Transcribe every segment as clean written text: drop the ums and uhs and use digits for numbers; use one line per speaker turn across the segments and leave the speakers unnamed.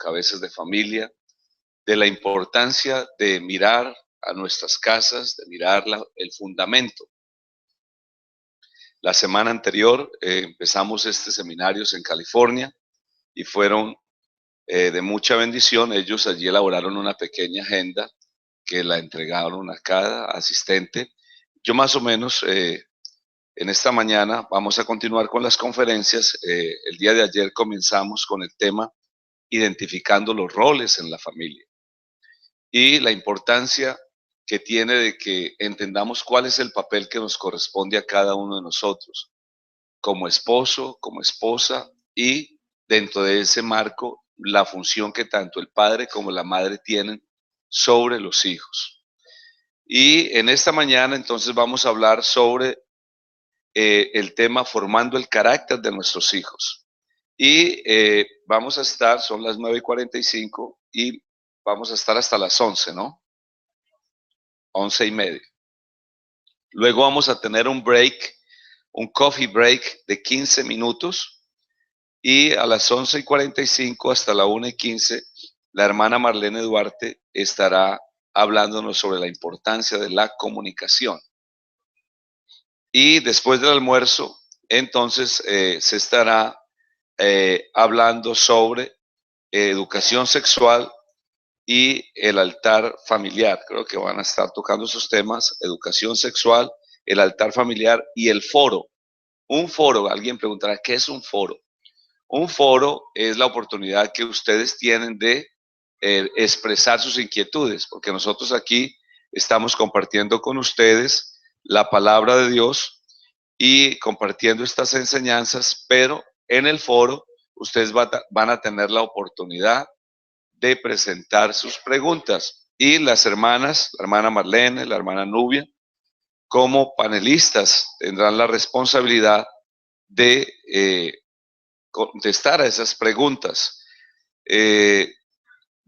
cabezas de familia, de la importancia de mirar a nuestras casas, de mirar el fundamento. La semana anterior empezamos este seminario en California y fueron de mucha bendición. Ellos allí elaboraron una pequeña agenda que la entregaron a cada asistente. Yo más o menos en esta mañana vamos a continuar con las conferencias. El día de ayer comenzamos con el tema identificando los roles en la familia y la importancia que tiene de que entendamos cuál es el papel que nos corresponde a cada uno de nosotros, como esposo, como esposa, y dentro de ese marco, la función que tanto el padre como la madre tienen sobre los hijos. Y en esta mañana entonces vamos a hablar sobre el tema formando el carácter de nuestros hijos. Y vamos a estar, son las 9:45 y vamos a estar hasta las 11, ¿no? 11:30. Luego vamos a tener un break, un coffee break de 15 minutos. Y a las 11:45 hasta la 1:15, la hermana Marlene Duarte estará hablándonos sobre la importancia de la comunicación. Y después del almuerzo, entonces se estará hablando sobre educación sexual y el altar familiar. Creo que van a estar tocando esos temas: educación sexual, el altar familiar y el foro. Un foro, alguien preguntará, ¿qué es un foro? Un foro es la oportunidad que ustedes tienen de expresar sus inquietudes, porque nosotros aquí estamos compartiendo con ustedes la palabra de Dios y compartiendo estas enseñanzas, pero en el foro ustedes van a tener la oportunidad de presentar sus preguntas, y las hermanas, la hermana Marlene, la hermana Nubia, como panelistas tendrán la responsabilidad de contestar a esas preguntas.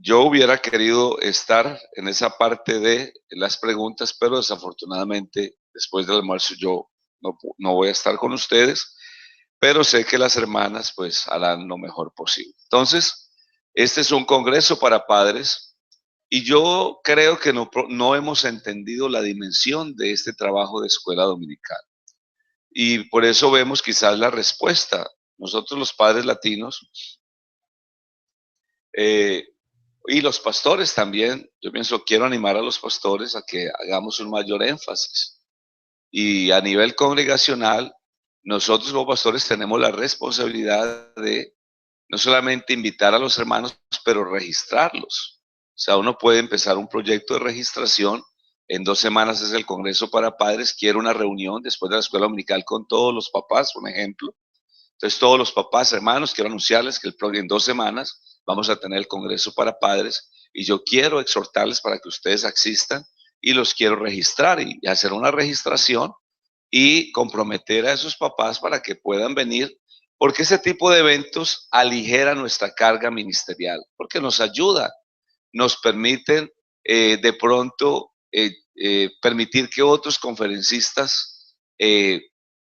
Yo hubiera querido estar en esa parte de las preguntas, pero desafortunadamente después del almuerzo yo no voy a estar con ustedes, pero sé que las hermanas pues harán lo mejor posible. Entonces, este es un congreso para padres y yo creo que no hemos entendido la dimensión de este trabajo de escuela dominical. Y por eso vemos quizás la respuesta. Nosotros los padres latinos y los pastores también, yo pienso, quiero animar a los pastores a que hagamos un mayor énfasis. Y a nivel congregacional, nosotros como pastores tenemos la responsabilidad de no solamente invitar a los hermanos, pero registrarlos. O sea, uno puede empezar un proyecto de registración. En 2 semanas es el Congreso para Padres. Quiero una reunión después de la escuela dominical con todos los papás, un ejemplo. Entonces, todos los papás, hermanos, quiero anunciarles que en 2 semanas vamos a tener el Congreso para Padres y yo quiero exhortarles para que ustedes asistan y los quiero registrar y hacer una registración y comprometer a esos papás para que puedan venir, porque ese tipo de eventos aligera nuestra carga ministerial, porque nos ayuda, nos permiten de pronto permitir que otros conferencistas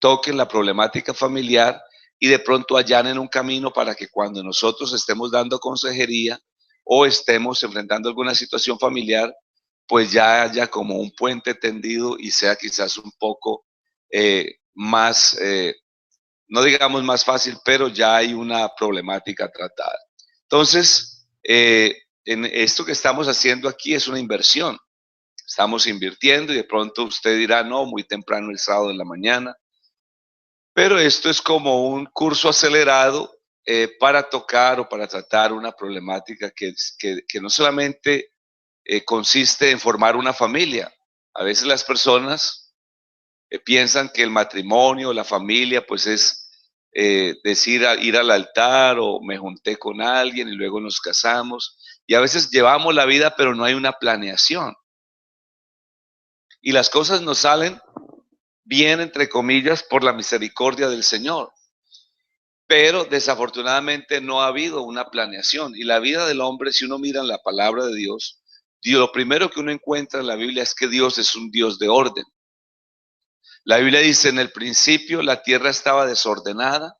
toquen la problemática familiar y de pronto allanen un camino para que cuando nosotros estemos dando consejería o estemos enfrentando alguna situación familiar, pues ya haya como un puente tendido y sea quizás un poco más, no digamos más fácil, pero ya hay una problemática tratada. Entonces, en esto que estamos haciendo aquí es una inversión. Estamos invirtiendo y de pronto usted dirá, no, muy temprano el sábado en la mañana. Pero esto es como un curso acelerado para tocar o para tratar una problemática que no solamente consiste en formar una familia. A veces las personas piensan que el matrimonio, la familia, pues es decir, ir al altar o me junté con alguien y luego nos casamos. Y a veces llevamos la vida, pero no hay una planeación. Y las cosas nos salen bien, entre comillas, por la misericordia del Señor. Pero desafortunadamente no ha habido una planeación. Y la vida del hombre, si uno mira en la palabra de Dios, lo primero que uno encuentra en la Biblia es que Dios es un Dios de orden. La Biblia dice, en el principio la tierra estaba desordenada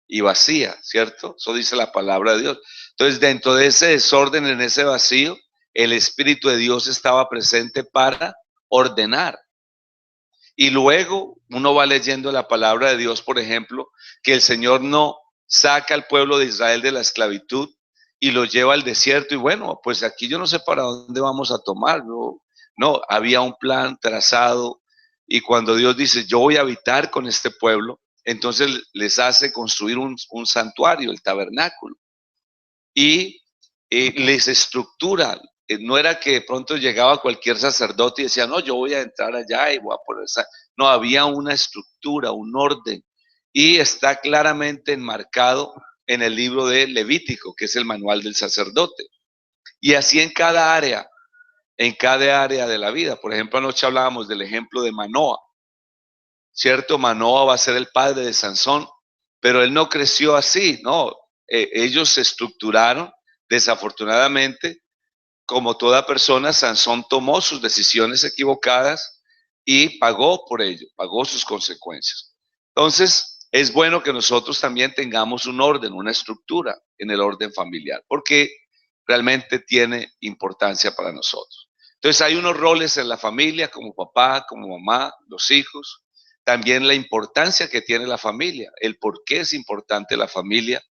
y vacía, ¿cierto? Eso dice la palabra de Dios. Entonces, dentro de ese desorden, en ese vacío, el Espíritu de Dios estaba presente para ordenar. Y luego uno va leyendo la palabra de Dios, por ejemplo, que el Señor no saca al pueblo de Israel de la esclavitud y lo lleva al desierto. Y bueno, pues aquí yo no sé para dónde vamos a tomar. No, había un plan trazado. Y cuando Dios dice, yo voy a habitar con este pueblo, entonces les hace construir un santuario, el tabernáculo. Y les estructura. No era que de pronto llegaba cualquier sacerdote y decía, no, yo voy a entrar allá y voy a poner esa. No, había una estructura, un orden. Y está claramente enmarcado en el libro de Levítico, que es el manual del sacerdote. Y así en cada área de la vida. Por ejemplo, anoche hablábamos del ejemplo de Manoa. ¿Cierto? Manoa va a ser el padre de Sansón, pero él no creció así, no. Ellos se estructuraron, desafortunadamente, como toda persona, Sansón tomó sus decisiones equivocadas y pagó por ello, pagó sus consecuencias. Entonces, es bueno que nosotros también tengamos un orden, una estructura en el orden familiar, porque realmente tiene importancia para nosotros. Entonces, hay unos roles en la familia, como papá, como mamá, los hijos, también la importancia que tiene la familia, el por qué es importante la familia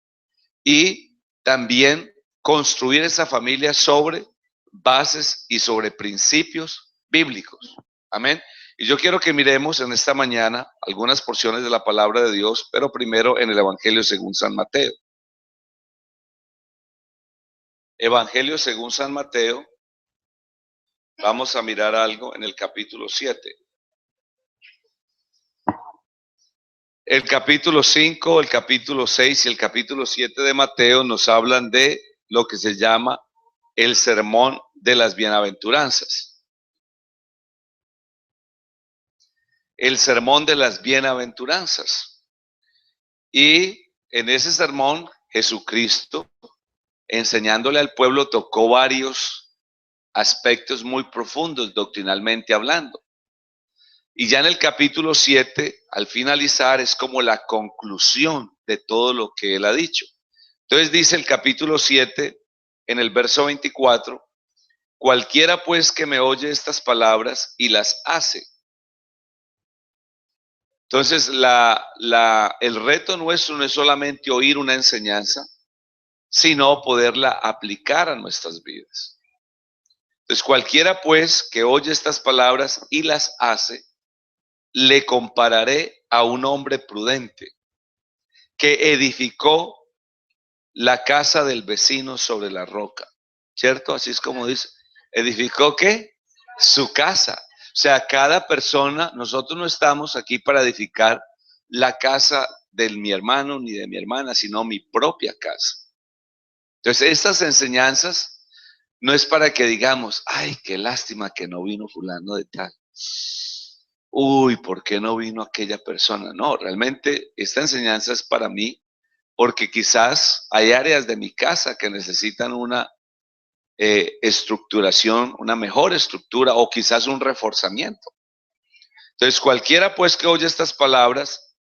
y también construir esa familia sobre bases y sobre principios bíblicos. Amén. Y yo quiero que miremos en esta mañana algunas porciones de la palabra de Dios, pero primero en el Evangelio según San Mateo. Evangelio según San Mateo, vamos a mirar algo en el capítulo 7. El capítulo 5, el capítulo 6 y el capítulo 7 de Mateo nos hablan de lo que se llama el sermón de las bienaventuranzas. El sermón de las bienaventuranzas. Y en ese sermón, Jesucristo, enseñándole al pueblo, tocó varios aspectos muy profundos, doctrinalmente hablando. Y ya en el capítulo 7, al finalizar, es como la conclusión de todo lo que él ha dicho. Entonces dice el capítulo 7, en el verso 24, cualquiera pues que me oye estas palabras y las hace. Entonces el reto nuestro no es solamente oír una enseñanza, sino poderla aplicar a nuestras vidas. Entonces cualquiera pues que oye estas palabras y las hace, le compararé a un hombre prudente que edificó la casa del vecino sobre la roca, ¿cierto? Así es como dice. ¿Edificó qué? Su casa. O sea, cada persona, nosotros no estamos aquí para edificar la casa de mi hermano ni de mi hermana, sino mi propia casa. Entonces, estas enseñanzas no es para que digamos, ay, qué lástima que no vino fulano de tal. Uy, ¿por qué no vino aquella persona? No, realmente esta enseñanza es para mí porque quizás hay áreas de mi casa que necesitan una estructuración, una mejor estructura o quizás un reforzamiento. Entonces, cualquiera pues que oye estas palabras,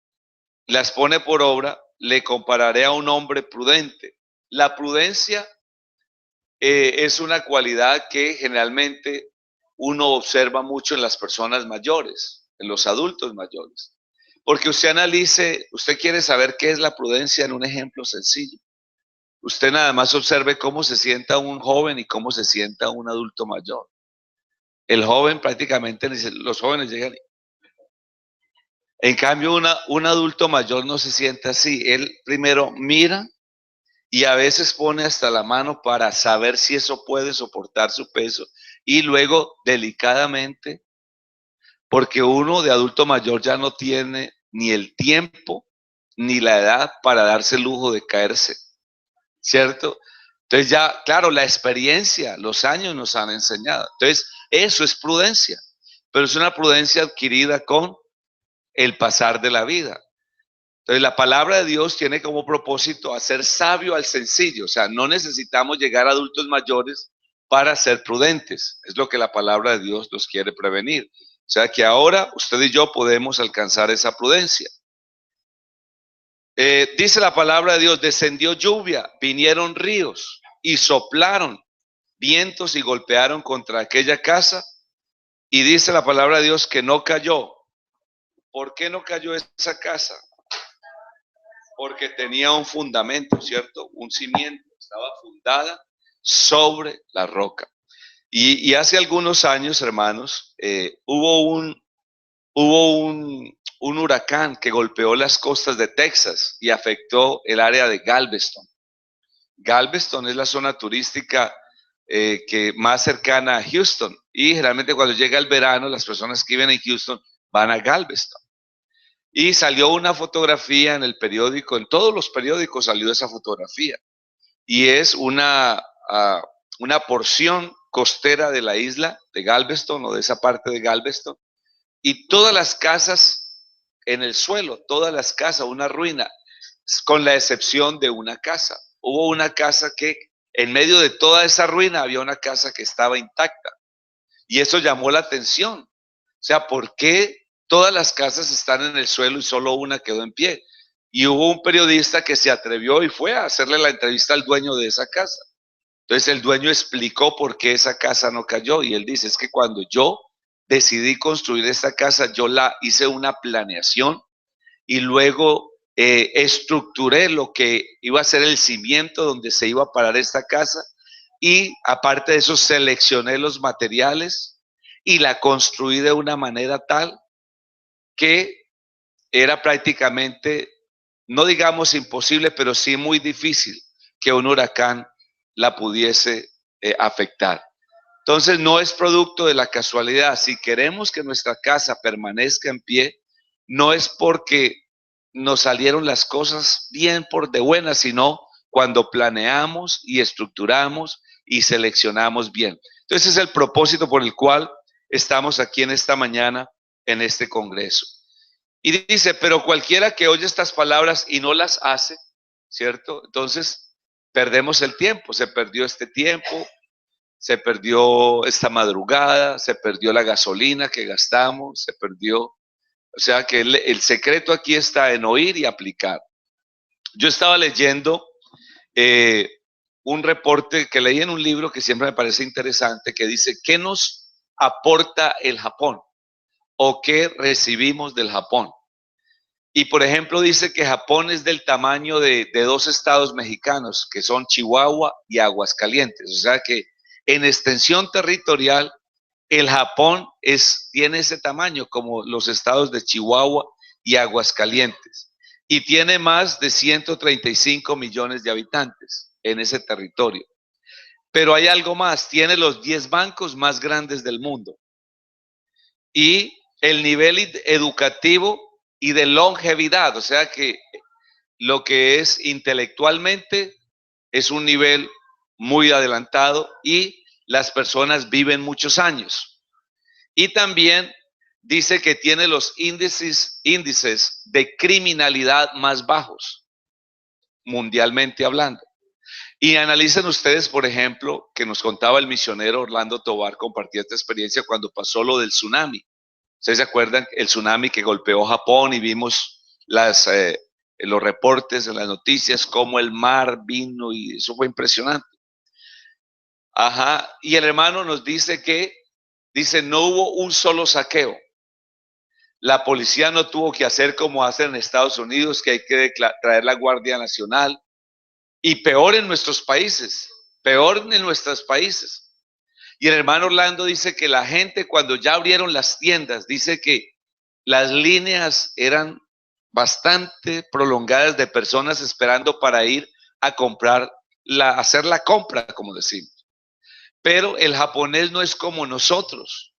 las pone por obra, le compararé a un hombre prudente. La prudencia es una cualidad que generalmente uno observa mucho en las personas mayores, en los adultos mayores. Porque usted analice, usted quiere saber qué es la prudencia en un ejemplo sencillo. Usted nada más observe cómo se sienta un joven y cómo se sienta un adulto mayor. El joven prácticamente, los jóvenes llegan. En cambio, un adulto mayor no se siente así. Él primero mira y a veces pone hasta la mano para saber si eso puede soportar su peso y luego delicadamente, porque uno de adulto mayor ya no tiene ni el tiempo ni la edad para darse el lujo de caerse, ¿cierto? Entonces ya, claro, la experiencia, los años nos han enseñado. Entonces, eso es prudencia, pero es una prudencia adquirida con el pasar de la vida. Entonces, la palabra de Dios tiene como propósito hacer sabio al sencillo. O sea, no necesitamos llegar a adultos mayores para ser prudentes. Es lo que la palabra de Dios nos quiere prevenir. O sea, que ahora usted y yo podemos alcanzar esa prudencia. Dice la palabra de Dios, descendió lluvia, vinieron ríos y soplaron vientos y golpearon contra aquella casa. Y dice la palabra de Dios que no cayó. ¿Por qué no cayó esa casa? Porque tenía un fundamento, ¿cierto? Un cimiento, estaba fundada sobre la roca. Y hace algunos años, hermanos, hubo un huracán que golpeó las costas de Texas y afectó el área de Galveston. Galveston es la zona turística que más cercana a Houston. Y generalmente cuando llega el verano, las personas que viven en Houston van a Galveston. Y salió una fotografía en el periódico, en todos los periódicos salió esa fotografía. Y es una porción costera de la isla de Galveston o de esa parte de Galveston. Y todas las casas en el suelo, todas las casas, una ruina, con la excepción de una casa. Hubo una casa que en medio de toda esa ruina había una casa que estaba intacta. Y eso llamó la atención. O sea, ¿por qué todas las casas están en el suelo y solo una quedó en pie? Y hubo un periodista que se atrevió y fue a hacerle la entrevista al dueño de esa casa. Entonces el dueño explicó por qué esa casa no cayó y él dice, es que cuando yo decidí construir esta casa, yo la hice una planeación y luego estructuré lo que iba a ser el cimiento donde se iba a parar esta casa y aparte de eso seleccioné los materiales y la construí de una manera tal que era prácticamente, no digamos imposible, pero sí muy difícil que un huracán la pudiese afectar. Entonces no es producto de la casualidad. Si queremos que nuestra casa permanezca en pie, no es porque nos salieron las cosas bien por de buenas, sino cuando planeamos y estructuramos y seleccionamos bien. Entonces es el propósito por el cual estamos aquí en esta mañana en este congreso. Y dice, pero cualquiera que oye estas palabras y no las hace, ¿cierto? Entonces perdemos el tiempo, se perdió este tiempo, se perdió esta madrugada, se perdió la gasolina que gastamos, se perdió. O sea que el secreto aquí está en oír y aplicar. Yo estaba leyendo un reporte que leí en un libro que siempre me parece interesante, que dice, ¿qué nos aporta el Japón? ¿O qué recibimos del Japón? Y por ejemplo dice que Japón es del tamaño de dos estados mexicanos, que son Chihuahua y Aguascalientes. O sea que en extensión territorial, el Japón tiene ese tamaño como los estados de Chihuahua y Aguascalientes. Y tiene más de 135 millones de habitantes en ese territorio. Pero hay algo más, tiene los 10 bancos más grandes del mundo. Y el nivel educativo y de longevidad, o sea que lo que es intelectualmente es un nivel muy adelantado y las personas viven muchos años. Y también dice que tiene los índices de criminalidad más bajos, mundialmente hablando. Y analicen ustedes, por ejemplo, que nos contaba el misionero Orlando Tobar, compartía esta experiencia cuando pasó lo del tsunami. ¿Ustedes se acuerdan el tsunami que golpeó Japón y vimos los reportes en las noticias, cómo el mar vino y eso fue impresionante? Ajá, y el hermano nos dice no hubo un solo saqueo. La policía no tuvo que hacer como hacen en Estados Unidos, que hay que traer la Guardia Nacional. Y peor en nuestros países, Y el hermano Orlando dice que la gente cuando ya abrieron las tiendas, dice que las líneas eran bastante prolongadas de personas esperando para ir a comprar, hacer la compra, como decimos. Pero el japonés no es como nosotros.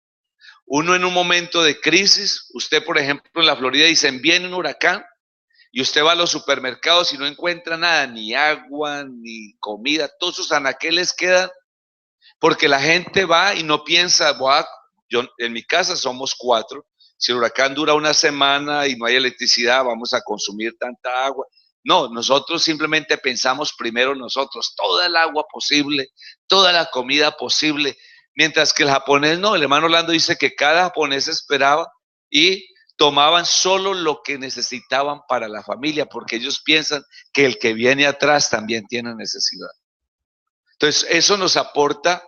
Uno en un momento de crisis, usted por ejemplo en la Florida dicen viene un huracán y usted va a los supermercados y no encuentra nada, ni agua, ni comida, todos sus anaqueles quedan porque la gente va y no piensa, yo en mi casa somos 4, si el huracán dura una semana y no hay electricidad, vamos a consumir tanta agua. No, nosotros simplemente pensamos primero nosotros, toda el agua posible, toda la comida posible, mientras que el japonés no, el hermano Orlando dice que cada japonés esperaba y tomaban solo lo que necesitaban para la familia, porque ellos piensan que el que viene atrás también tiene necesidad. Entonces, eso nos aporta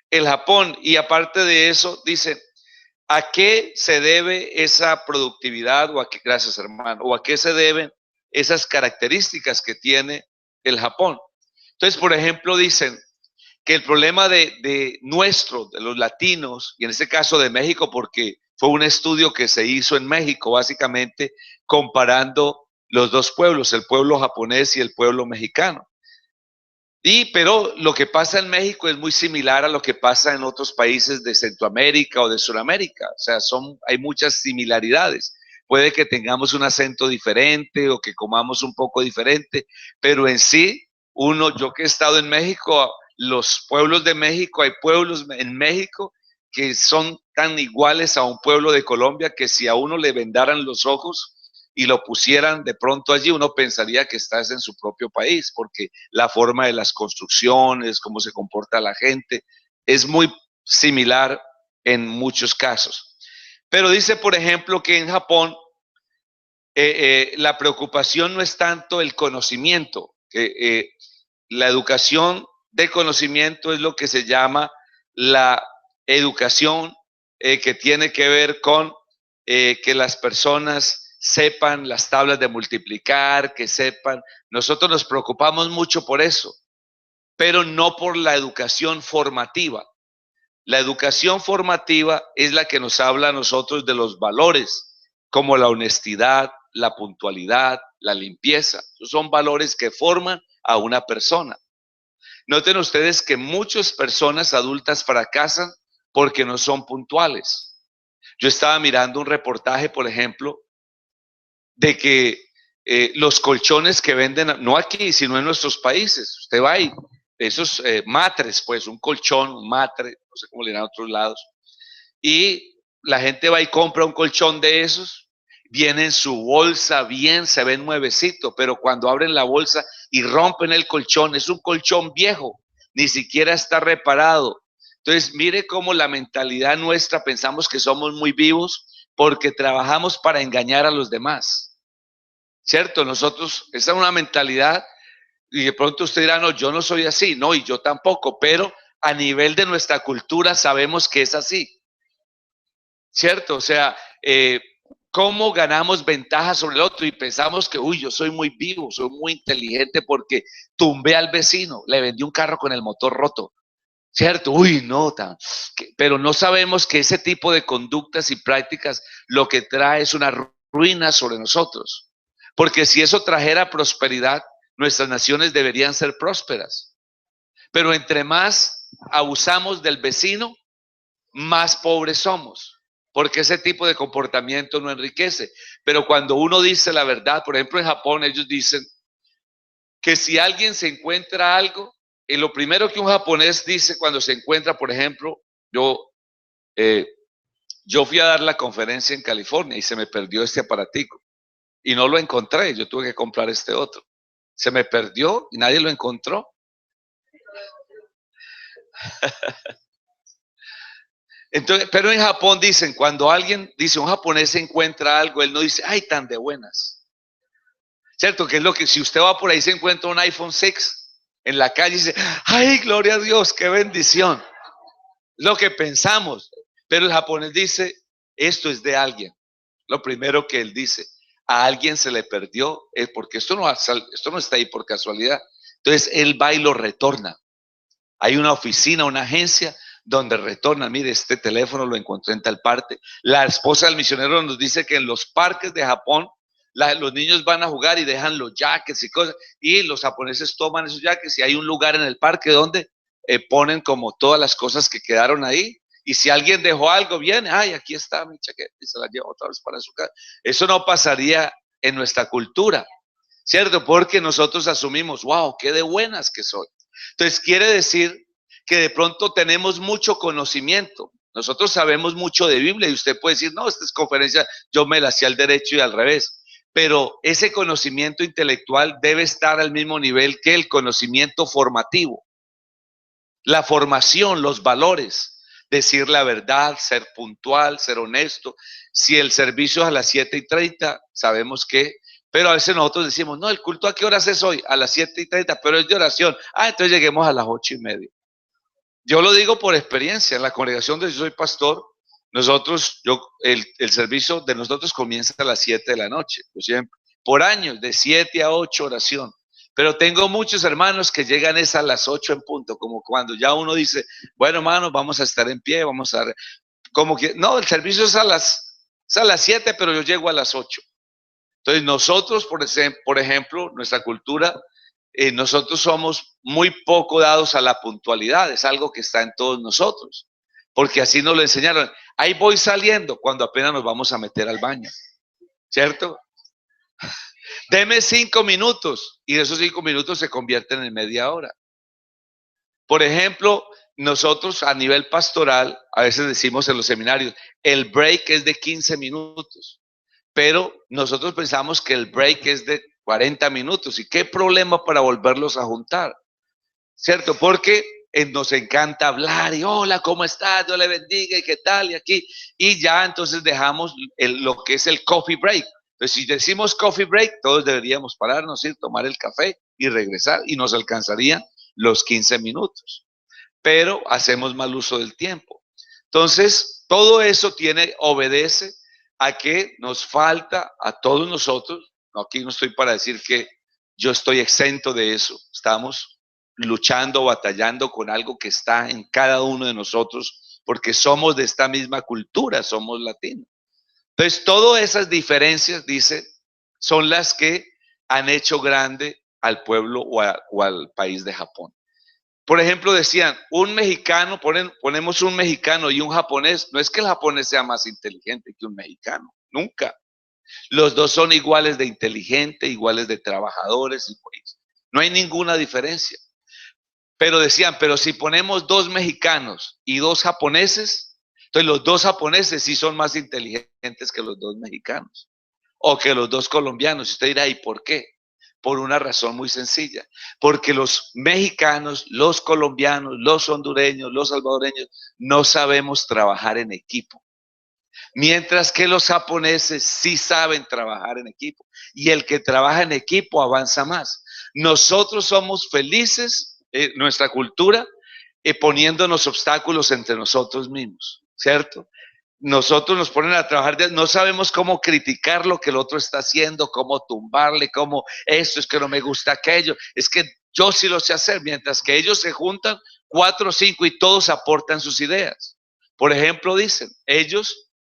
el Japón. Y aparte de eso, dice, ¿a qué se debe esa productividad? O a qué, gracias hermano, o a qué se deben esas características que tiene el Japón. Entonces, por ejemplo, dicen que el problema de los latinos, y en este caso de México, porque fue un estudio que se hizo en México, básicamente comparando los dos pueblos, el pueblo japonés y el pueblo mexicano. Pero lo que pasa en México es muy similar a lo que pasa en otros países de Centroamérica o de Sudamérica. O sea, hay muchas similaridades. Puede que tengamos un acento diferente o que comamos un poco diferente, pero en sí, yo que he estado en México, los pueblos de México, hay pueblos en México que son tan iguales a un pueblo de Colombia que si a uno le vendaran los ojos y lo pusieran de pronto allí, uno pensaría que estás en su propio país, porque la forma de las construcciones, cómo se comporta la gente, es muy similar en muchos casos. Pero dice, por ejemplo, que en Japón la preocupación no es tanto el conocimiento, la educación de conocimiento es lo que se llama la educación que tiene que ver con que las personas sepan las tablas de multiplicar, que sepan. Nosotros nos preocupamos mucho por eso, pero no por la educación formativa. La educación formativa es la que nos habla a nosotros de los valores, como la honestidad, la puntualidad, la limpieza. Son valores que forman a una persona. Noten ustedes que muchas personas adultas fracasan porque no son puntuales. Yo estaba mirando un reportaje, por ejemplo, de que los colchones que venden, no aquí, sino en nuestros países, usted va y esos matres, pues un colchón, un matre, no sé cómo le dirán a otros lados, y la gente va y compra un colchón de esos, viene en su bolsa bien, se ve nuevecito, pero cuando abren la bolsa y rompen el colchón, es un colchón viejo, ni siquiera está reparado. Entonces, mire cómo la mentalidad nuestra, pensamos que somos muy vivos porque trabajamos para engañar a los demás, ¿cierto? Nosotros, esa es una mentalidad y de pronto usted dirá, no, yo no soy así, no, y yo tampoco, pero a nivel de nuestra cultura sabemos que es así, ¿cierto? O sea, ¿cómo ganamos ventaja sobre el otro? Y pensamos que, uy, yo soy muy vivo, soy muy inteligente porque tumbé al vecino, le vendí un carro con el motor roto, ¿cierto? Uy, no, pero no sabemos que ese tipo de conductas y prácticas lo que trae es una ruina sobre nosotros. Porque si eso trajera prosperidad, nuestras naciones deberían ser prósperas. Pero entre más abusamos del vecino, más pobres somos. Porque ese tipo de comportamiento no enriquece. Pero cuando uno dice la verdad, por ejemplo en Japón ellos dicen que si alguien se encuentra algo, lo primero que un japonés dice cuando se encuentra, por ejemplo, yo fui a dar la conferencia en California y se me perdió este aparatico y no lo encontré, yo tuve que comprar este otro. Se me perdió y nadie lo encontró. Entonces, pero en Japón dicen, cuando alguien dice, un japonés se encuentra algo, él no dice, ay, tan de buenas. ¿Cierto? Que es lo que, si usted va por ahí se encuentra un iPhone 6 en la calle y dice, ay, gloria a Dios, qué bendición. Lo que pensamos. Pero el japonés dice, esto es de alguien. Lo primero que él dice, a alguien se le perdió, porque esto no está ahí por casualidad. Entonces él va y lo retorna. Hay una oficina, una agencia donde retorna, mire, este teléfono lo encontré en tal parte. La esposa del misionero nos dice que en los parques de Japón, los niños van a jugar y dejan los jackets y cosas, y los japoneses toman esos jackets y hay un lugar en el parque donde ponen como todas las cosas que quedaron ahí, y si alguien dejó algo, viene, ay, aquí está mi chaqueta, y se la lleva otra vez para su casa. Eso no pasaría en nuestra cultura, ¿cierto? Porque nosotros asumimos, wow, qué de buenas que soy. Entonces quiere decir que de pronto tenemos mucho conocimiento. Nosotros sabemos mucho de Biblia y usted puede decir, no, esta es conferencia, yo me la hacía al derecho y al revés. Pero ese conocimiento intelectual debe estar al mismo nivel que el conocimiento formativo. La formación, los valores. decir la verdad, ser puntual, ser honesto. Si el servicio es a las 7:30, sabemos que, pero a veces nosotros decimos, no, el culto ¿a qué horas es hoy? A las 7:30, pero es de oración. Entonces lleguemos a las 8:30. Yo lo digo por experiencia, en la congregación donde yo soy pastor, el servicio de nosotros comienza a las 7 de la noche, por años, de 7 a 8 oración. Pero tengo muchos hermanos que llegan a las 8 en punto, como cuando ya uno dice, bueno, hermanos, vamos a estar en pie, vamos a, como que, no, el servicio es a las 7, pero yo llego a las 8. Entonces nosotros, por ejemplo, nuestra cultura, nosotros somos muy poco dados a la puntualidad, es algo que está en todos nosotros, porque así nos lo enseñaron. Ahí voy saliendo cuando apenas nos vamos a meter al baño, ¿cierto? Deme 5 minutos y esos 5 minutos se convierten en media hora. Por ejemplo, nosotros a nivel pastoral, a veces decimos en los seminarios, el break es de 15 minutos, pero nosotros pensamos que el break es de 40 minutos. ¿Y qué problema para volverlos a juntar? ¿Cierto? Porque nos encanta hablar y hola, ¿cómo estás? Dios le bendiga y qué tal y aquí. Y ya entonces dejamos lo que es el coffee break. Entonces, si decimos coffee break, todos deberíamos pararnos, ir, tomar el café y regresar y nos alcanzarían los 15 minutos. Pero hacemos mal uso del tiempo. Entonces, todo eso obedece a que nos falta a todos nosotros. Aquí no estoy para decir que yo estoy exento de eso. Estamos luchando, batallando con algo que está en cada uno de nosotros, porque somos de esta misma cultura, somos latinos. Entonces, todas esas diferencias, dice, son las que han hecho grande al pueblo o al país de Japón. Por ejemplo, decían, un mexicano, ponemos un mexicano y un japonés, no es que el japonés sea más inteligente que un mexicano, nunca. Los dos son iguales de inteligentes, iguales de trabajadores, no hay ninguna diferencia. Pero decían, pero si ponemos 2 mexicanos y 2 japoneses, entonces los 2 japoneses sí son más inteligentes que los 2 mexicanos o que los 2 colombianos. Y usted dirá, ¿y por qué? Por una razón muy sencilla, porque los mexicanos, los colombianos, los hondureños, los salvadoreños no sabemos trabajar en equipo, mientras que los japoneses sí saben trabajar en equipo y el que trabaja en equipo avanza más. Nosotros somos felices, nuestra cultura, poniéndonos obstáculos entre nosotros mismos, ¿cierto? Nosotros nos ponen a trabajar, no sabemos cómo criticar lo que el otro está haciendo, cómo tumbarle, cómo esto es que no me gusta aquello, es que yo sí lo sé hacer, mientras que ellos se juntan 4 o 5 y todos aportan sus ideas. Por ejemplo, dicen, ellos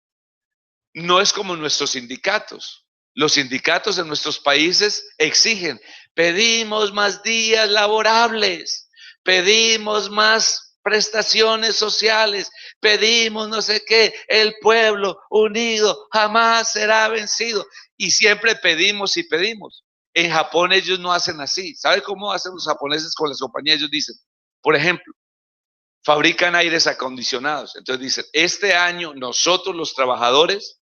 no es como nuestros sindicatos. Los sindicatos en nuestros países exigen, pedimos más días laborables, pedimos más prestaciones sociales, pedimos no sé qué, el pueblo unido jamás será vencido. Y siempre pedimos y pedimos. En Japón ellos no hacen así. ¿Sabe cómo hacen los japoneses con las compañías? Ellos dicen, por ejemplo, fabrican aires acondicionados. Entonces dicen, este año nosotros los trabajadores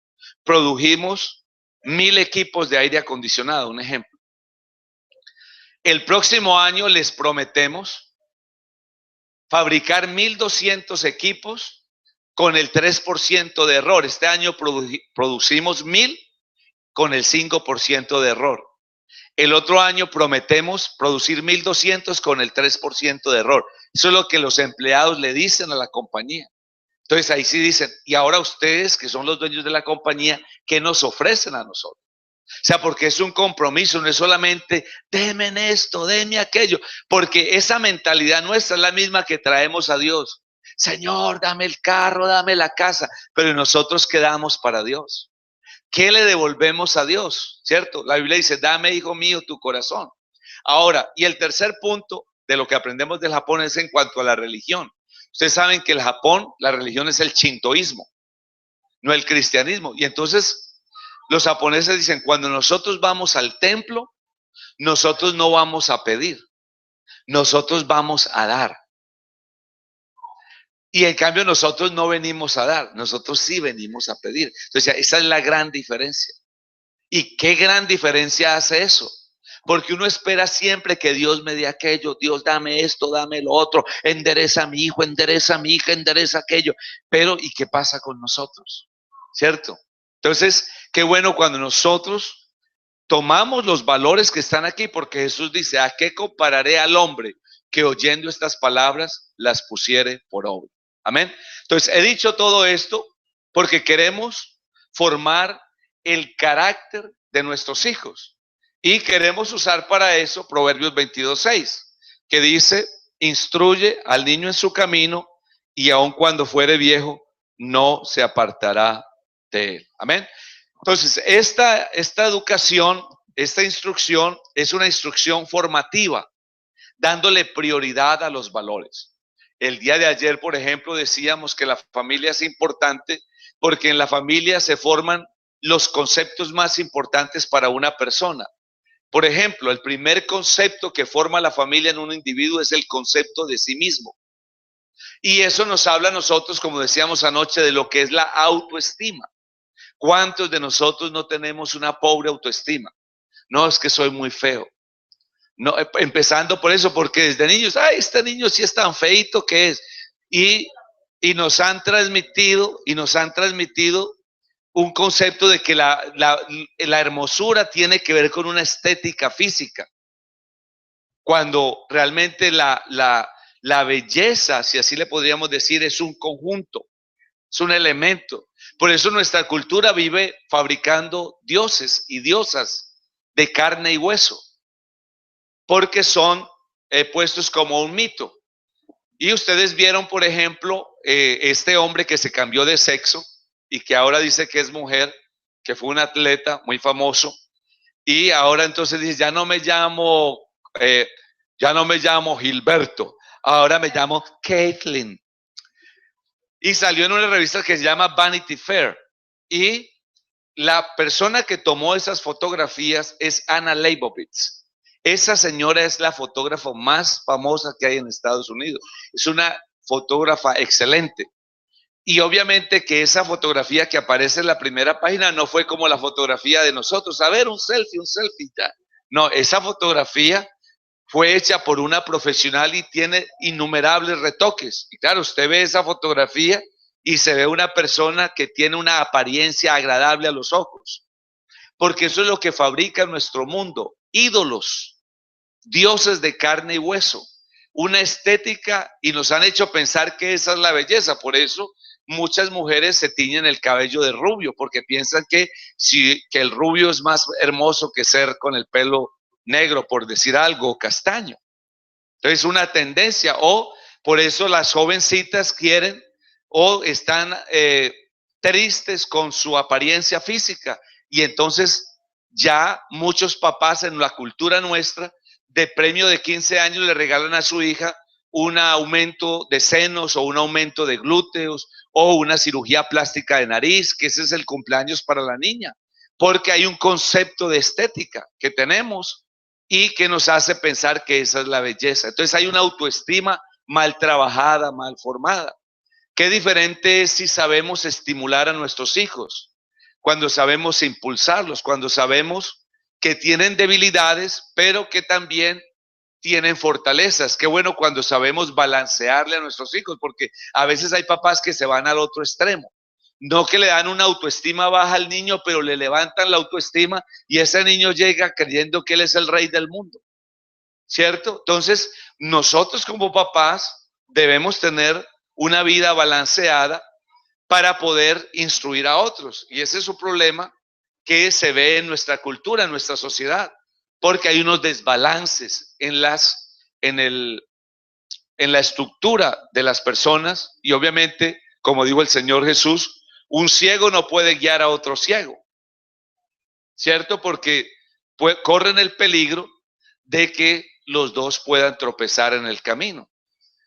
produjimos 1000 equipos de aire acondicionado, un ejemplo. El próximo año les prometemos fabricar 1200 equipos con el 3% de error. Este año producimos 1000 con el 5% de error. El otro año prometemos producir 1200 con el 3% de error. Eso es lo que los empleados le dicen a la compañía. Entonces ahí sí dicen, y ahora ustedes que son los dueños de la compañía, ¿qué nos ofrecen a nosotros? O sea, porque es un compromiso, no es solamente, denme esto, denme aquello, porque esa mentalidad nuestra es la misma que traemos a Dios. Señor, dame el carro, dame la casa, pero nosotros quedamos para Dios. ¿Qué le devolvemos a Dios? ¿Cierto? La Biblia dice, dame, hijo mío, tu corazón. Ahora, y el tercer punto de lo que aprendemos del Japón es en cuanto a la religión. Ustedes saben que el Japón, la religión es el shintoísmo, no el cristianismo. Y entonces los japoneses dicen, cuando nosotros vamos al templo, nosotros no vamos a pedir, nosotros vamos a dar. Y en cambio nosotros no venimos a dar, nosotros sí venimos a pedir. Entonces esa es la gran diferencia. ¿Y qué gran diferencia hace eso? porque uno espera siempre que Dios me dé aquello, Dios dame esto, dame lo otro, endereza a mi hijo, endereza a mi hija, endereza aquello. Pero, ¿y qué pasa con nosotros? ¿Cierto? Entonces, qué bueno cuando nosotros tomamos los valores que están aquí, porque Jesús dice, ¿a qué compararé al hombre que oyendo estas palabras las pusiere por obra? Amén. Entonces, he dicho todo esto porque queremos formar el carácter de nuestros hijos y queremos usar para eso Proverbios 22:6, que dice, instruye al niño en su camino y aun cuando fuere viejo, no se apartará de él. Amén. Entonces, esta educación, esta instrucción es una instrucción formativa, dándole prioridad a los valores. El día de ayer, por ejemplo, decíamos que la familia es importante porque en la familia se forman los conceptos más importantes para una persona. Por ejemplo, el primer concepto que forma la familia en un individuo es el concepto de sí mismo. Y eso nos habla a nosotros, como decíamos anoche, de lo que es la autoestima. ¿Cuántos de nosotros no tenemos una pobre autoestima? No, es que soy muy feo. No, empezando por eso, porque desde niños, ay, este niño sí es tan feito que es. Y nos han transmitido, un concepto de que la hermosura tiene que ver con una estética física, cuando realmente la belleza, si así le podríamos decir, es un conjunto, es un elemento. Por eso nuestra cultura vive fabricando dioses y diosas de carne y hueso, porque son puestos como un mito. Y ustedes vieron, por ejemplo, este hombre que se cambió de sexo y que ahora dice que es mujer, que fue un atleta muy famoso, y ahora entonces dice, ya no me llamo Gilberto, ahora me llamo Caitlyn. Y salió en una revista que se llama Vanity Fair. Y la persona que tomó esas fotografías es Anna Leibovitz. Esa señora es la fotógrafa más famosa que hay en Estados Unidos. Es una fotógrafa excelente. Y obviamente que esa fotografía que aparece en la primera página no fue como la fotografía de nosotros. A ver, un selfie, ya. No, esa fotografía fue hecha por una profesional y tiene innumerables retoques. Y claro, usted ve esa fotografía y se ve una persona que tiene una apariencia agradable a los ojos. Porque eso es lo que fabrica nuestro mundo. Ídolos, dioses de carne y hueso, una estética, y nos han hecho pensar que esa es la belleza. Por eso muchas mujeres se tiñen el cabello de rubio, porque piensan que el rubio es más hermoso que ser con el pelo negro, por decir algo, castaño. Entonces, una tendencia, o por eso las jovencitas quieren o están tristes con su apariencia física, y entonces ya muchos papás en la cultura nuestra, de premio de 15 años, le regalan a su hija un aumento de senos o un aumento de glúteos o una cirugía plástica de nariz, que ese es el cumpleaños para la niña, porque hay un concepto de estética que tenemos y que nos hace pensar que esa es la belleza. Entonces hay una autoestima mal trabajada, mal formada. Qué diferente es si sabemos estimular a nuestros hijos, cuando sabemos impulsarlos, cuando sabemos que tienen debilidades, pero que también tienen fortalezas. Qué bueno cuando sabemos balancearle a nuestros hijos, porque a veces hay papás que se van al otro extremo. No, que le dan una autoestima baja al niño, pero le levantan la autoestima y ese niño llega creyendo que él es el rey del mundo, ¿cierto? Entonces, nosotros como papás debemos tener una vida balanceada para poder instruir a otros. Y ese es un problema que se ve en nuestra cultura, en nuestra sociedad, porque hay unos desbalances en la estructura de las personas. Y obviamente, como dijo el Señor Jesús, un ciego no puede guiar a otro ciego, ¿cierto? Porque corren el peligro de que los dos puedan tropezar en el camino.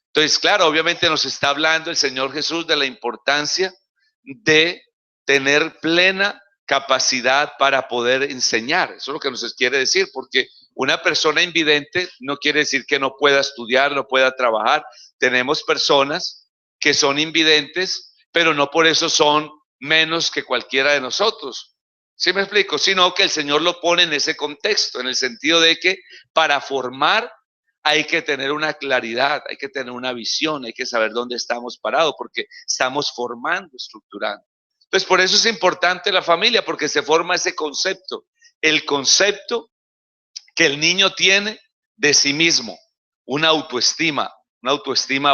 Entonces, claro, obviamente nos está hablando el Señor Jesús de la importancia de tener plena capacidad para poder enseñar. Eso es lo que nos quiere decir, porque una persona invidente no quiere decir que no pueda estudiar, no pueda trabajar. Tenemos personas que son invidentes, pero no por eso son menos que cualquiera de nosotros. ¿Sí me explico? Sino que el Señor lo pone en ese contexto, en el sentido de que para formar hay que tener una claridad, hay que tener una visión, hay que saber dónde estamos parados, porque estamos formando, estructurando. Entonces, por eso es importante la familia, porque se forma ese concepto, el concepto que el niño tiene de sí mismo, una autoestima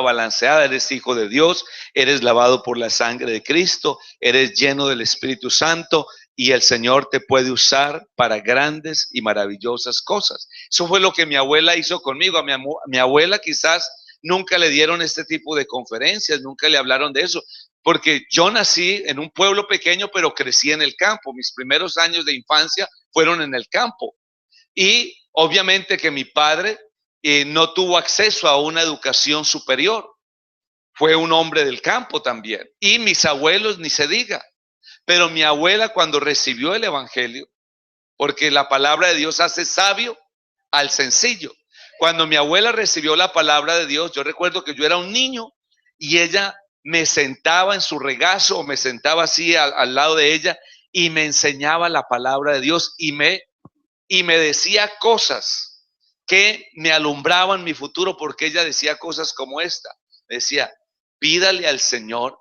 balanceada. Eres hijo de Dios, eres lavado por la sangre de Cristo, eres lleno del Espíritu Santo y el Señor te puede usar para grandes y maravillosas cosas. Eso fue lo que mi abuela hizo conmigo. A mi abuela quizás nunca le dieron este tipo de conferencias, nunca le hablaron de eso, porque yo nací en un pueblo pequeño, pero crecí en el campo. Mis primeros años de infancia fueron en el campo. Y obviamente que mi padre no tuvo acceso a una educación superior. Fue un hombre del campo también. Y mis abuelos, ni se diga. Pero mi abuela, cuando recibió el evangelio, porque la palabra de Dios hace sabio al sencillo. Cuando mi abuela recibió la palabra de Dios, yo recuerdo que yo era un niño y ella me sentaba en su regazo o me sentaba así al lado de ella y me enseñaba la palabra de Dios y me decía cosas que me alumbraban mi futuro, porque ella decía cosas como esta. Decía, pídale al Señor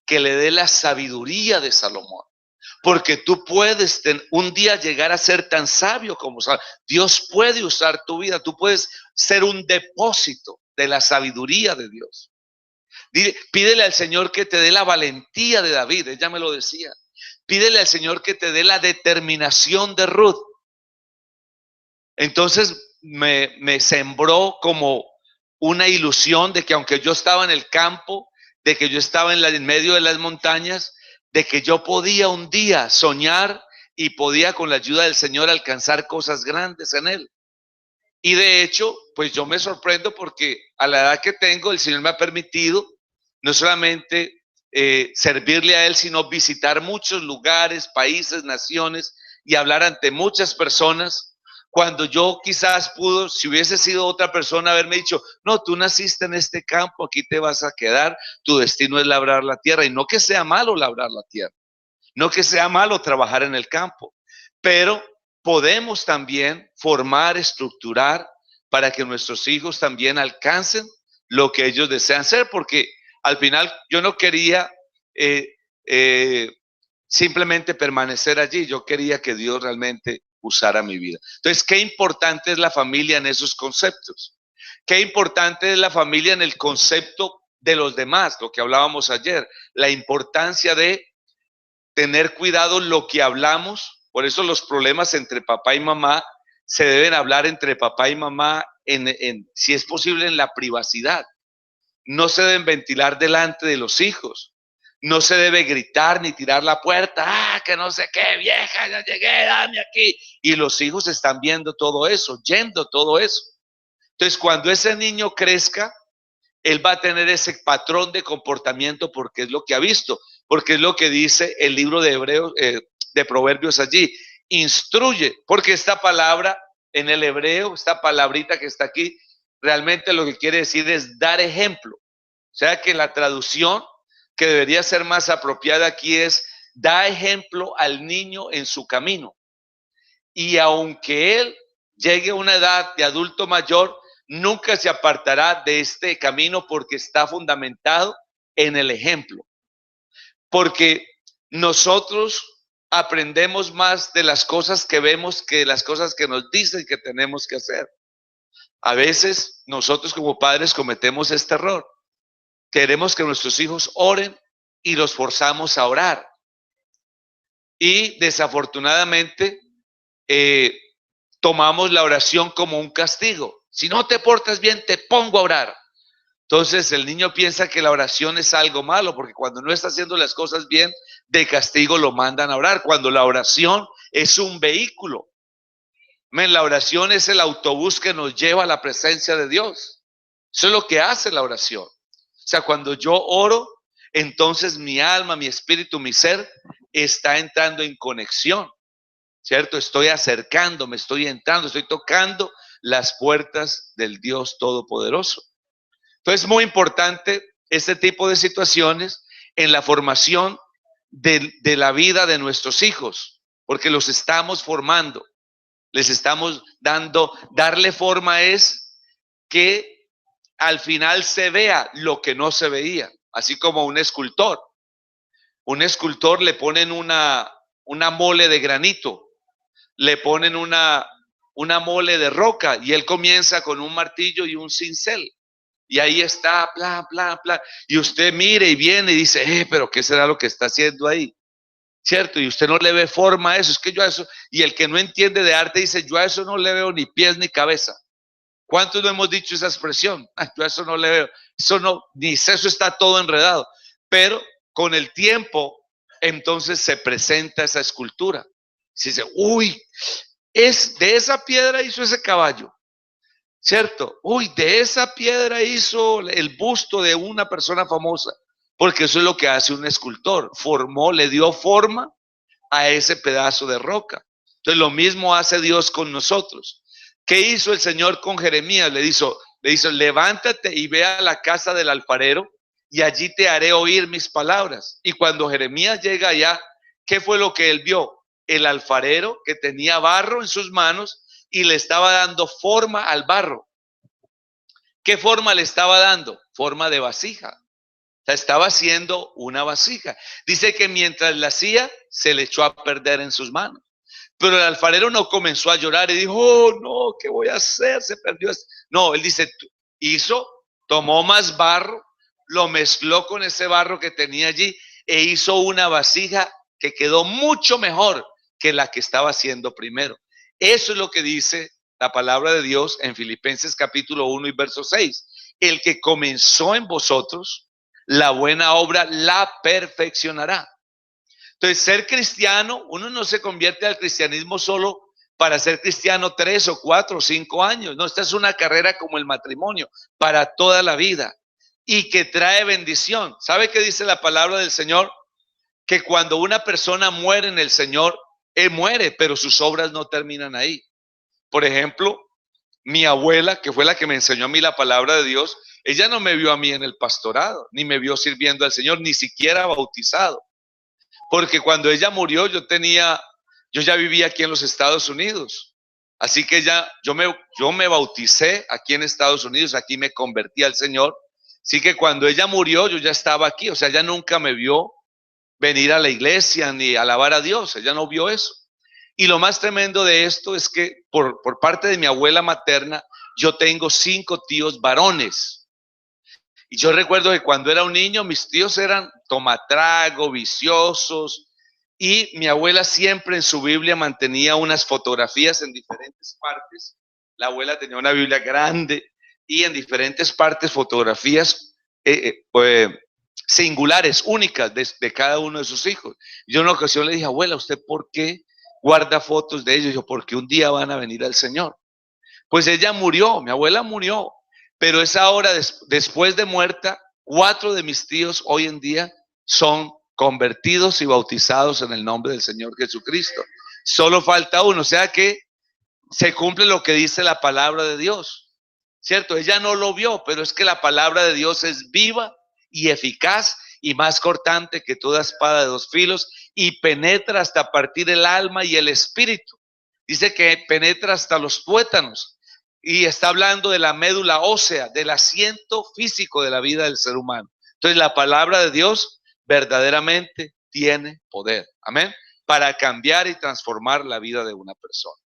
que le dé la sabiduría de Salomón, porque tú puedes un día llegar a ser tan sabio como Salomón. Dios puede usar tu vida, tú puedes ser un depósito de la sabiduría de Dios. Pídele al Señor que te dé la valentía de David, ella me lo decía. Pídele al Señor que te dé la determinación de Ruth. Entonces me sembró como una ilusión de que aunque yo estaba en el campo, de que yo estaba en medio de las montañas, de que yo podía un día soñar y podía con la ayuda del Señor alcanzar cosas grandes en Él. Y de hecho, pues yo me sorprendo porque a la edad que tengo, el Señor me ha permitido no solamente servirle a Él, sino visitar muchos lugares, países, naciones y hablar ante muchas personas. Cuando yo quizás si hubiese sido otra persona, haberme dicho, no, tú naciste en este campo, aquí te vas a quedar, tu destino es labrar la tierra. Y no que sea malo labrar la tierra, no que sea malo trabajar en el campo, pero podemos también formar, estructurar para que nuestros hijos también alcancen lo que ellos desean ser, porque al final yo no quería simplemente permanecer allí, yo quería que Dios realmente usara mi vida. Entonces, qué importante es la familia en esos conceptos. Qué importante es la familia en el concepto de los demás, lo que hablábamos ayer, la importancia de tener cuidado lo que hablamos. Por eso los problemas entre papá y mamá se deben hablar entre papá y mamá si es posible, en la privacidad. No se deben ventilar delante de los hijos. No se debe gritar ni tirar la puerta. Ah, que no sé qué, vieja, ya llegué, dame aquí. Y los hijos están viendo todo eso, oyendo todo eso. Entonces, cuando ese niño crezca, él va a tener ese patrón de comportamiento porque es lo que ha visto, porque es lo que dice el libro de Hebreos, de Proverbios allí. Instruye, porque esta palabra en el hebreo, esta palabrita que está aquí, realmente lo que quiere decir es dar ejemplo. O sea que la traducción que debería ser más apropiada aquí es: da ejemplo al niño en su camino. Y aunque él llegue a una edad de adulto mayor, nunca se apartará de este camino, porque está fundamentado en el ejemplo. Porque nosotros aprendemos más de las cosas que vemos que de las cosas que nos dicen que tenemos que hacer. A veces nosotros como padres cometemos este error. Queremos que nuestros hijos oren y los forzamos a orar. Y desafortunadamente tomamos la oración como un castigo. Si no te portas bien, te pongo a orar. Entonces el niño piensa que la oración es algo malo, porque cuando no está haciendo las cosas bien, de castigo lo mandan a orar, cuando la oración es un vehículo. La oración es el autobús que nos lleva a la presencia de Dios. Eso es lo que hace la oración. O sea, cuando yo oro, entonces mi alma, mi espíritu, mi ser está entrando en conexión, ¿cierto? Estoy acercándome, estoy entrando, estoy tocando las puertas del Dios Todopoderoso. Entonces es muy importante este tipo de situaciones en la formación de la vida de nuestros hijos. porque los estamos formando, les estamos darle forma es que al final se vea lo que no se veía, así como un escultor. Un escultor le ponen una mole de granito, le ponen una mole de roca y él comienza con un martillo y un cincel. Y ahí está, bla, bla, bla. Y usted mire y viene y dice, pero ¿qué será lo que está haciendo ahí? ¿Cierto? Y usted no le ve forma a eso. Es que yo a eso, y el que no entiende de arte dice, yo a eso no le veo ni pies ni cabeza. ¿Cuántos no hemos dicho esa expresión? Yo a eso no le veo. Eso no, ni eso está todo enredado. Pero con el tiempo, entonces se presenta esa escultura. Se dice, uy, de esa piedra hizo ese caballo. ¿Cierto? Uy, de esa piedra hizo el busto de una persona famosa, porque eso es lo que hace un escultor, le dio forma a ese pedazo de roca. Entonces lo mismo hace Dios con nosotros. ¿Qué hizo el Señor con Jeremías? Le dijo, levántate y ve a la casa del alfarero y allí te haré oír mis palabras. Y cuando Jeremías llega allá, ¿qué fue lo que él vio? El alfarero que tenía barro en sus manos y le estaba dando forma al barro. ¿Qué forma le estaba dando? Forma de vasija. O sea, estaba haciendo una vasija. Dice que mientras la hacía, se le echó a perder en sus manos. Pero el alfarero no comenzó a llorar y dijo, oh, no, ¿qué voy a hacer? Se perdió. No, él dice, tomó más barro, lo mezcló con ese barro que tenía allí e hizo una vasija que quedó mucho mejor que la que estaba haciendo primero. Eso es lo que dice la palabra de Dios en Filipenses capítulo 1 y verso 6. El que comenzó en vosotros la buena obra la perfeccionará. Entonces, ser cristiano, uno no se convierte al cristianismo solo para ser cristiano 3 o 4 o 5 años. No, esta es una carrera como el matrimonio, para toda la vida y que trae bendición. ¿Sabe qué dice la palabra del Señor? Que cuando una persona muere en el Señor, él muere, pero sus obras no terminan ahí. Por ejemplo, mi abuela, que fue la que me enseñó a mí la palabra de Dios, ella no me vio a mí en el pastorado, ni me vio sirviendo al Señor, ni siquiera bautizado. Porque cuando ella murió, yo ya vivía aquí en los Estados Unidos. Así que yo me bauticé aquí en Estados Unidos, aquí me convertí al Señor. Así que cuando ella murió, yo ya estaba aquí. O sea, ella nunca me vio venir a la iglesia ni alabar a Dios. Ella no vio eso. Y lo más tremendo de esto es que por parte de mi abuela materna, yo tengo 5 tíos varones. Y yo recuerdo que cuando era un niño, mis tíos eran tomatrago, viciosos, y mi abuela siempre en su Biblia mantenía unas fotografías en diferentes partes. La abuela tenía una Biblia grande y en diferentes partes fotografías singulares, únicas de cada uno de sus hijos. Yo en una ocasión le dije, abuela, ¿usted por qué guarda fotos de ellos? Yo, porque un día van a venir al Señor. Pues ella murió, mi abuela murió. Pero es ahora, después de muerta, 4 de mis tíos hoy en día son convertidos y bautizados en el nombre del Señor Jesucristo. Solo falta uno, o sea que se cumple lo que dice la palabra de Dios, ¿cierto? Ella no lo vio, pero es que la palabra de Dios es viva y eficaz y más cortante que toda espada de 2 filos y penetra hasta partir el alma y el espíritu. Dice que penetra hasta los tuétanos. Y está hablando de la médula ósea, del asiento físico de la vida del ser humano. Entonces la palabra de Dios verdaderamente tiene poder, amén, para cambiar y transformar la vida de una persona.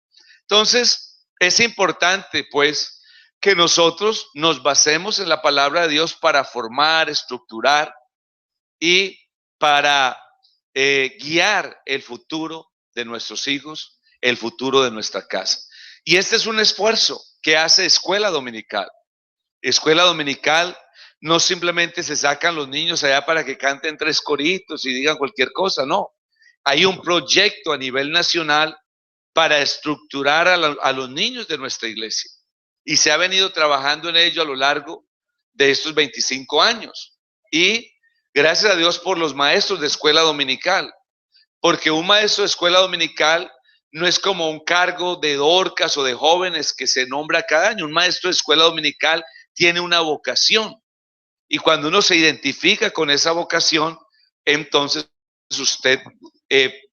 Entonces es importante pues que nosotros nos basemos en la palabra de Dios para formar, estructurar y para guiar el futuro de nuestros hijos, el futuro de nuestra casa. Y este es un esfuerzo que hace Escuela Dominical. Escuela Dominical no simplemente se sacan los niños allá para que canten 3 coritos y digan cualquier cosa, no. Hay un proyecto a nivel nacional para estructurar a los niños de nuestra iglesia. Y se ha venido trabajando en ello a lo largo de estos 25 años. Y gracias a Dios por los maestros de Escuela Dominical. Porque un maestro de Escuela Dominical no es como un cargo de Dorcas o de jóvenes que se nombra cada año. Un maestro de escuela dominical tiene una vocación. Y cuando uno se identifica con esa vocación, entonces usted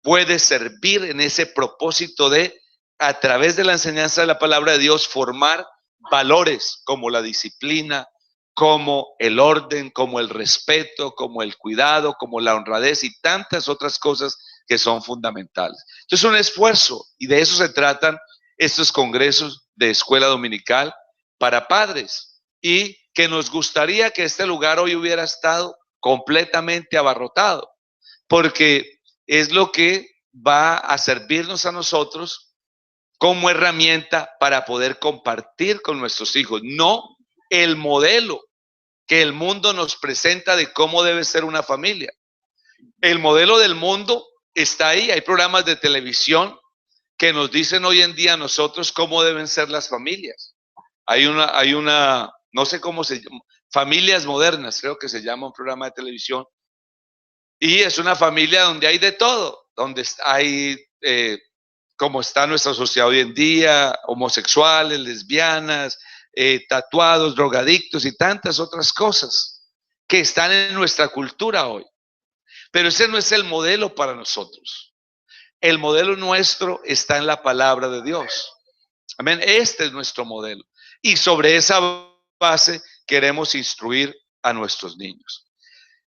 puede servir en ese propósito de, a través de la enseñanza de la palabra de Dios, formar valores como la disciplina, como el orden, como el respeto, como el cuidado, como la honradez y tantas otras cosas que son fundamentales. Entonces, un esfuerzo, y de eso se tratan estos congresos de escuela dominical para padres, y que nos gustaría que este lugar hoy hubiera estado completamente abarrotado, porque es lo que va a servirnos a nosotros como herramienta para poder compartir con nuestros hijos, no el modelo que el mundo nos presenta de cómo debe ser una familia. El modelo del mundo está ahí, hay programas de televisión que nos dicen hoy en día a nosotros cómo deben ser las familias. Hay una, no sé cómo se llama, Familias Modernas, creo que se llama un programa de televisión, y es una familia donde hay de todo, donde hay, como está nuestra sociedad hoy en día, homosexuales, lesbianas, tatuados, drogadictos y tantas otras cosas que están en nuestra cultura hoy. Pero ese no es el modelo para nosotros. El modelo nuestro está en la palabra de Dios. Amén. Este es nuestro modelo. Y sobre esa base queremos instruir a nuestros niños.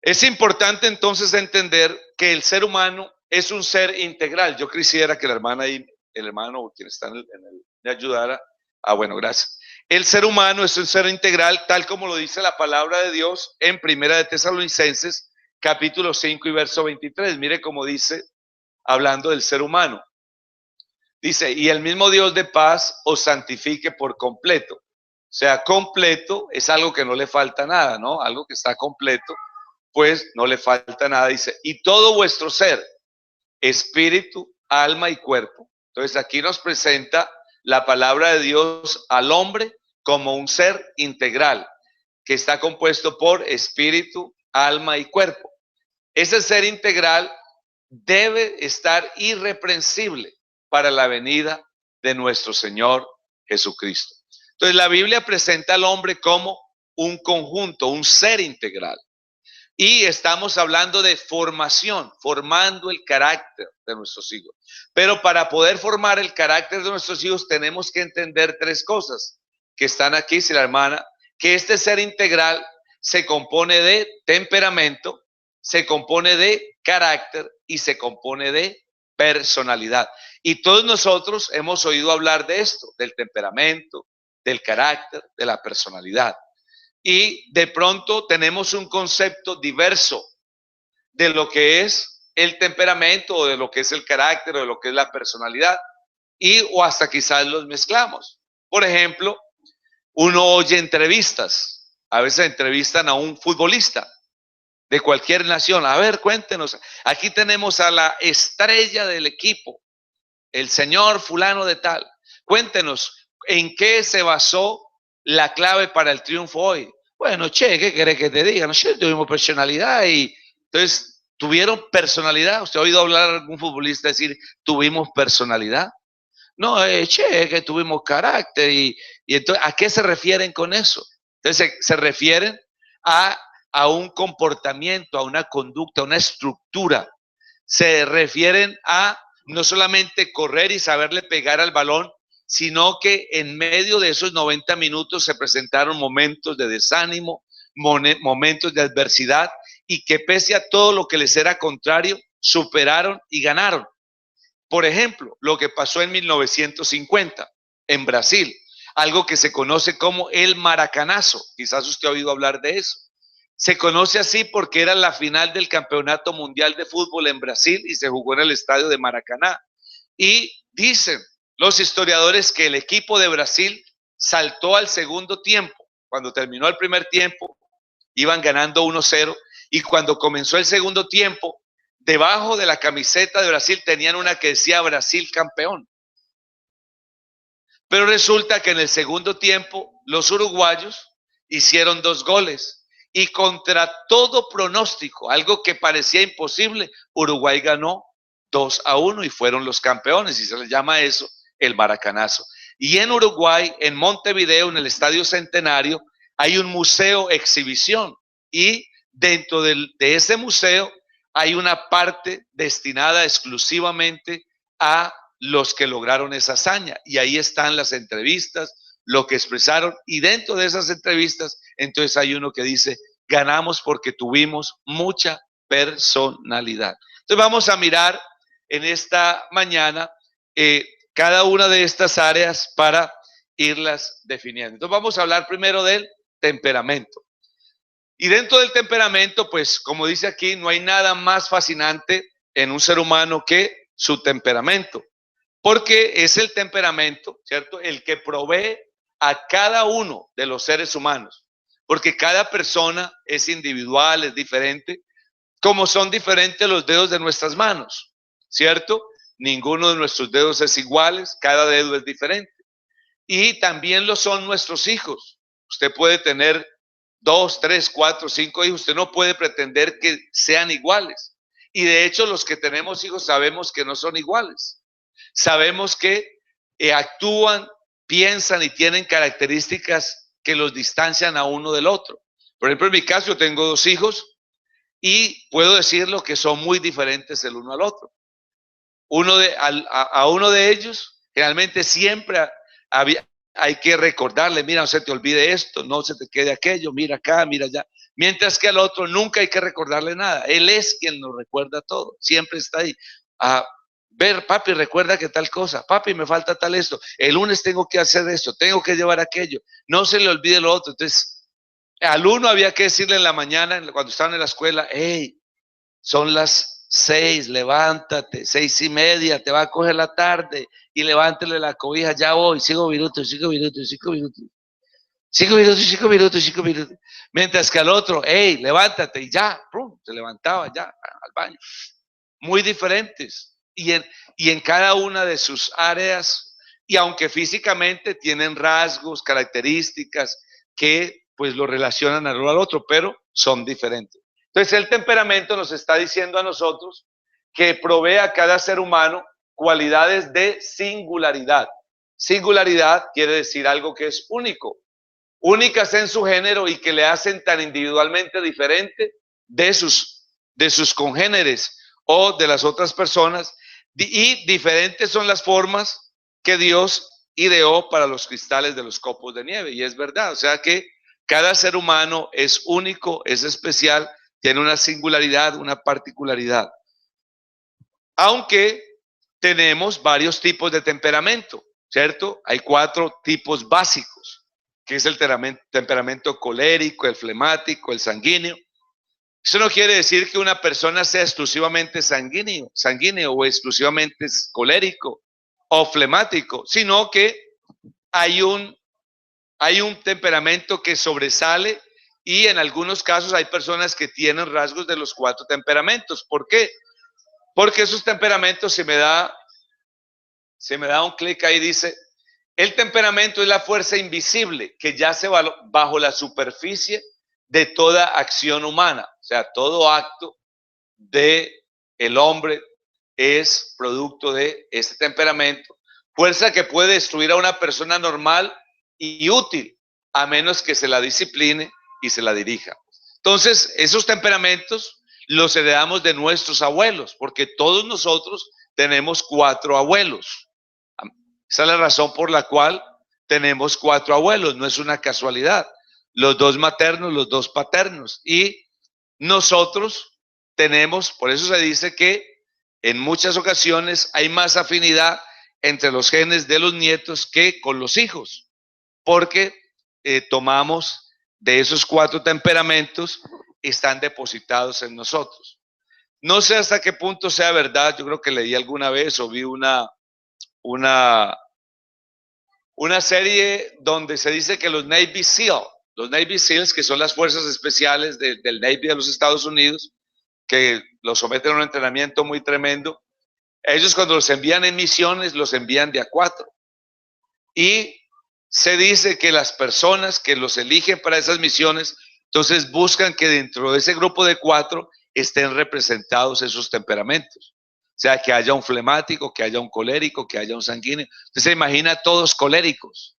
Es importante entonces entender que el ser humano es un ser integral. Yo quisiera que la hermana y el hermano, quien está me ayudara. Bueno, gracias. El ser humano es un ser integral, tal como lo dice la palabra de Dios en Primera de Tesalonicenses, capítulo 5 y verso 23. Mire cómo dice, hablando del ser humano. Dice, y el mismo Dios de paz os santifique por completo. O sea, completo es algo que no le falta nada, ¿no? Algo que está completo, pues no le falta nada. Dice, y todo vuestro ser, espíritu, alma y cuerpo. Entonces aquí nos presenta la palabra de Dios al hombre como un ser integral, que está compuesto por espíritu, alma y cuerpo. Ese ser integral debe estar irreprensible para la venida de nuestro Señor Jesucristo. Entonces la Biblia presenta al hombre como un conjunto, un ser integral. Y estamos hablando de formación, formando el carácter de nuestros hijos. Pero para poder formar el carácter de nuestros hijos tenemos que entender tres cosas que están aquí, si la hermana, que este ser integral se compone de temperamento, se compone de carácter y se compone de personalidad. Y todos nosotros hemos oído hablar de esto, del temperamento, del carácter, de la personalidad. Y de pronto tenemos un concepto diverso de lo que es el temperamento o de lo que es el carácter o de lo que es la personalidad, o hasta quizás los mezclamos. Por ejemplo, uno oye entrevistas, a veces entrevistan a un futbolista de cualquier nación. A ver, cuéntenos, aquí tenemos a la estrella del equipo, el señor fulano de tal. Cuéntenos, ¿en qué se basó la clave para el triunfo hoy? Bueno, che, ¿qué querés que te diga? No sé, tuvimos personalidad y entonces, ¿tuvieron personalidad? ¿Usted ha oído hablar a algún futbolista decir, tuvimos personalidad? No, che, que tuvimos carácter y entonces, ¿a qué se refieren con eso? Entonces, se refieren a un comportamiento, a una conducta, a una estructura. Se refieren a no solamente correr y saberle pegar al balón, sino que en medio de esos 90 minutos se presentaron momentos de desánimo, momentos de adversidad, y que pese a todo lo que les era contrario, superaron y ganaron. Por ejemplo, lo que pasó en 1950 en Brasil, algo que se conoce como el Maracanazo. Quizás usted ha oído hablar de eso. Se conoce así porque era la final del Campeonato Mundial de Fútbol en Brasil y se jugó en el estadio de Maracaná. Y dicen los historiadores que el equipo de Brasil saltó al segundo tiempo. Cuando terminó el primer tiempo, iban ganando 1-0, y cuando comenzó el segundo tiempo, debajo de la camiseta de Brasil tenían una que decía Brasil campeón. Pero resulta que en el segundo tiempo los uruguayos hicieron 2 goles y contra todo pronóstico, algo que parecía imposible, Uruguay ganó 2-1 y fueron los campeones, y se les llama eso el Maracanazo. Y en Uruguay, en Montevideo, en el Estadio Centenario, hay un museo exhibición, y dentro de ese museo hay una parte destinada exclusivamente a los que lograron esa hazaña. Y ahí están las entrevistas, lo que expresaron. Y dentro de esas entrevistas, entonces hay uno que dice, ganamos porque tuvimos mucha personalidad. Entonces vamos a mirar en esta mañana cada una de estas áreas para irlas definiendo. Entonces vamos a hablar primero del temperamento. Y dentro del temperamento, pues como dice aquí, no hay nada más fascinante en un ser humano que su temperamento, porque es el temperamento, ¿cierto?, el que provee a cada uno de los seres humanos, porque cada persona es individual, es diferente, como son diferentes los dedos de nuestras manos, ¿cierto? Ninguno de nuestros dedos es iguales, cada dedo es diferente. Y también lo son nuestros hijos. Usted puede tener 2, 3, 4, 5 hijos, usted no puede pretender que sean iguales. Y de hecho los que tenemos hijos sabemos que no son iguales. Sabemos que actúan, piensan y tienen características que los distancian a uno del otro. Por ejemplo, en mi caso yo tengo 2 hijos y puedo decirlo que son muy diferentes el uno al otro. A uno de ellos generalmente siempre hay que recordarle, mira, no se te olvide esto, no se te quede aquello, mira acá, mira allá. Mientras que al otro nunca hay que recordarle nada. Él es quien nos recuerda todo, siempre está ahí. Ver, papi, recuerda que tal cosa, papi, me falta tal esto, el lunes tengo que hacer esto, tengo que llevar aquello, no se le olvide lo otro. Entonces, al uno había que decirle en la mañana, cuando estaban en la escuela, hey, son las 6, levántate, 6:30, te va a coger la tarde y levántele la cobija, ya voy, 5 minutos, 5 minutos, 5 minutos. 5 minutos, 5 minutos, 5 minutos. Mientras que al otro, hey, levántate y ya, ¡pum!, se levantaba ya al baño. Muy diferentes. Y en cada una de sus áreas, y aunque físicamente tienen rasgos, características que pues lo relacionan al uno al otro, pero son diferentes. Entonces el temperamento nos está diciendo a nosotros que provee a cada ser humano cualidades de singularidad. Singularidad quiere decir algo que es único, únicas en su género y que le hacen tan individualmente diferente de sus congéneres o de las otras personas, y diferentes son las formas que Dios ideó para los cristales de los copos de nieve, y es verdad, o sea que cada ser humano es único, es especial, tiene una singularidad, una particularidad. Aunque tenemos varios tipos de temperamento, ¿cierto? Hay 4 tipos básicos, que es el temperamento colérico, el flemático, el sanguíneo. Eso no quiere decir que una persona sea exclusivamente sanguíneo o exclusivamente colérico o flemático, sino que hay un temperamento que sobresale, y en algunos casos hay personas que tienen rasgos de los 4 temperamentos. ¿Por qué? Porque esos temperamentos, se me da un clic ahí, dice, el temperamento es la fuerza invisible que yace bajo la superficie de toda acción humana. O sea, todo acto de el hombre es producto de este temperamento. Fuerza que puede destruir a una persona normal y útil, a menos que se la discipline y se la dirija. Entonces, esos temperamentos los heredamos de nuestros abuelos, porque todos nosotros tenemos 4 abuelos. Esa es la razón por la cual tenemos 4 abuelos, no es una casualidad. Los 2 maternos, los 2 paternos. Y nosotros tenemos, por eso se dice que en muchas ocasiones hay más afinidad entre los genes de los nietos que con los hijos, porque tomamos de esos 4 temperamentos, están depositados en nosotros. No sé hasta qué punto sea verdad, yo creo que leí alguna vez o vi una serie donde se dice que los Navy SEALs, que son las fuerzas especiales del Navy de los Estados Unidos, que los someten a un entrenamiento muy tremendo, ellos cuando los envían en misiones, los envían de a 4. Y se dice que las personas que los eligen para esas misiones, entonces buscan que dentro de ese grupo de 4 estén representados esos temperamentos. O sea, que haya un flemático, que haya un colérico, que haya un sanguíneo. Usted se imagina todos coléricos,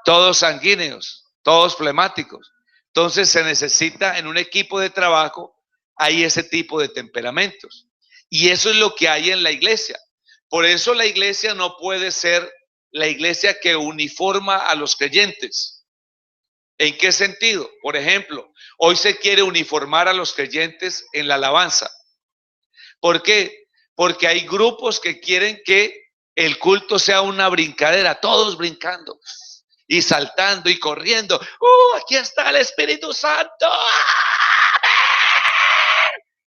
todos sanguíneos, todos flemáticos. Entonces se necesita en un equipo de trabajo hay ese tipo de temperamentos. Y eso es lo que hay en la iglesia. Por eso la iglesia no puede ser la iglesia que uniforma a los creyentes. ¿En qué sentido? Por ejemplo, hoy se quiere uniformar a los creyentes en la alabanza. ¿Por qué? Porque hay grupos que quieren que el culto sea una brincadera, todos brincando y saltando y corriendo. Aquí está el Espíritu Santo.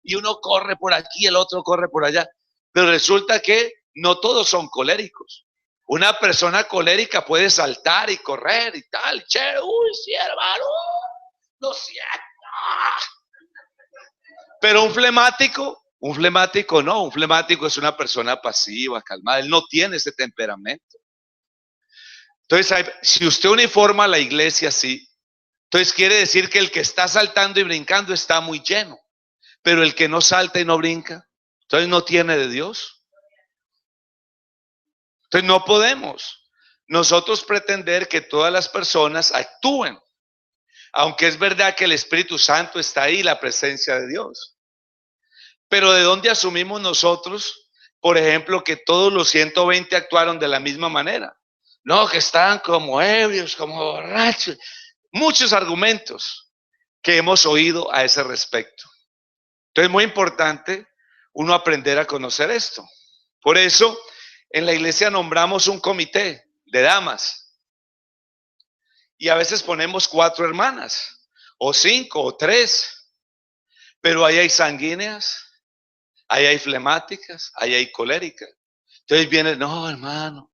Y uno corre por aquí, el otro corre por allá. Pero resulta que no todos son coléricos. Una persona colérica puede saltar y correr y tal. Che, uy, sí, hermano, lo siento. Pero un flemático no. Un flemático es una persona pasiva, calmada. Él no tiene ese temperamento. Entonces, si usted uniforma la iglesia así, entonces quiere decir que el que está saltando y brincando está muy lleno. Pero el que no salta y no brinca, entonces no tiene de Dios. Entonces no podemos nosotros pretender que todas las personas actúen, aunque es verdad que el Espíritu Santo está ahí, la presencia de Dios. Pero ¿de dónde asumimos nosotros, por ejemplo, que todos los 120 actuaron de la misma manera? No, que estaban como ebrios, como borrachos. Muchos argumentos que hemos oído a ese respecto. Entonces es muy importante uno aprender a conocer esto. Por eso en la iglesia nombramos un comité de damas y a veces ponemos 4 hermanas o 5 o 3, pero ahí hay sanguíneas, ahí hay flemáticas, ahí hay coléricas. Entonces viene, no, hermano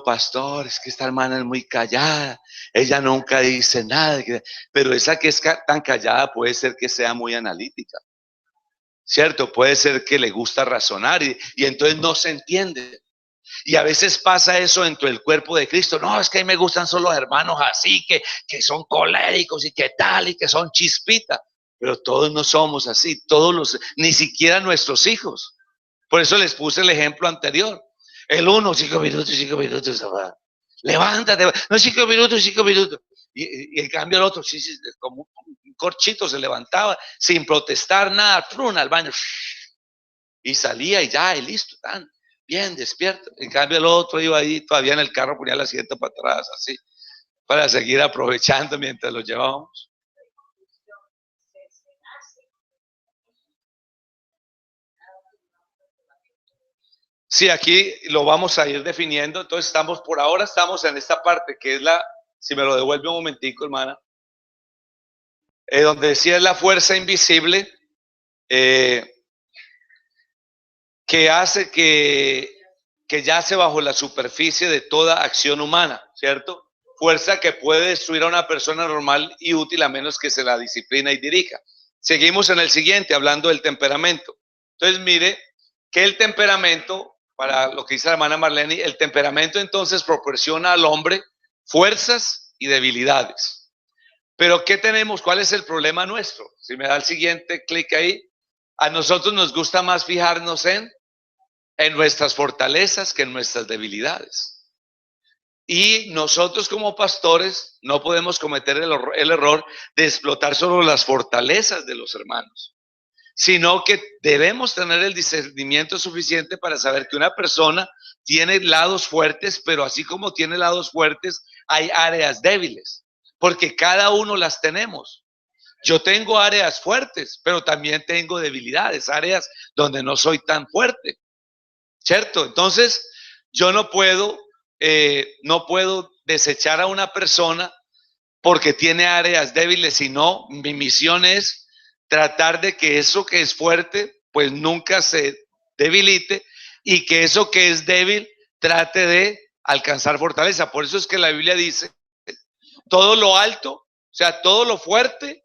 pastor, es que esta hermana es muy callada, ella nunca dice nada, pero esa que es tan callada puede ser que sea muy analítica. ¿Cierto? Puede ser que le gusta razonar y entonces no se entiende. Y a veces pasa eso dentro del cuerpo de Cristo. No, es que a mí me gustan solo los hermanos así, que son coléricos y que tal, y que son chispitas. Pero todos no somos así, ni siquiera nuestros hijos. Por eso les puse el ejemplo anterior. El uno, 5 minutos. Levántate, no, 5 minutos. Y en cambio el otro, sí, como un corchito se levantaba sin protestar nada, al baño y salía y ya, y listo, tan bien despierto. En cambio el otro iba ahí todavía en el carro, ponía el asiento para atrás, así, para seguir aprovechando mientras lo llevábamos. Sí, aquí lo vamos a ir definiendo. Entonces por ahora estamos en esta parte que es si me lo devuelve un momentico, hermana, donde decía es la fuerza invisible que hace que yace bajo la superficie de toda acción humana, ¿cierto? Fuerza que puede destruir a una persona normal y útil a menos que se la disciplina y dirija. Seguimos en el siguiente, hablando del temperamento. Entonces, mire que el temperamento, para lo que dice la hermana Marlene, el temperamento entonces proporciona al hombre fuerzas y debilidades. Pero ¿qué tenemos? ¿Cuál es el problema nuestro? Si me da el siguiente clic ahí, a nosotros nos gusta más fijarnos en nuestras fortalezas que en nuestras debilidades. Y nosotros como pastores no podemos cometer el error de explotar solo las fortalezas de los hermanos, sino que debemos tener el discernimiento suficiente para saber que una persona tiene lados fuertes, pero así como tiene lados fuertes, hay áreas débiles, porque cada uno las tenemos. Yo tengo áreas fuertes, pero también tengo debilidades, áreas donde no soy tan fuerte, ¿cierto? Entonces, yo no puedo desechar a una persona porque tiene áreas débiles, sino mi misión es tratar de que eso que es fuerte, pues nunca se debilite y que eso que es débil trate de alcanzar fortaleza. Por eso es que la Biblia dice, todo lo alto, o sea, todo lo fuerte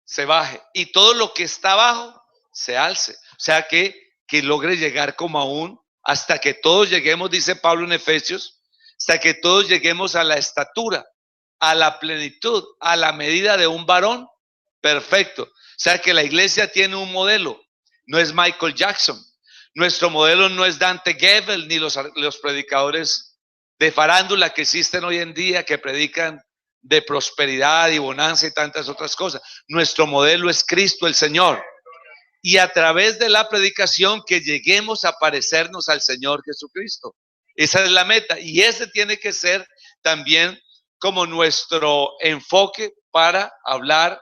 se baje y todo lo que está abajo se alce. O sea, que logre llegar como aún hasta que todos lleguemos, dice Pablo en Efesios, hasta que todos lleguemos a la estatura, a la plenitud, a la medida de un varón perfecto. O sea que la iglesia tiene un modelo, no es Michael Jackson. Nuestro modelo no es Dante Gebel ni los predicadores de farándula que existen hoy en día, que predican de prosperidad y bonanza y tantas otras cosas. Nuestro modelo es Cristo el Señor. y a través de la predicación que lleguemos a parecernos al Señor Jesucristo. Esa es la meta y ese tiene que ser también como nuestro enfoque para hablar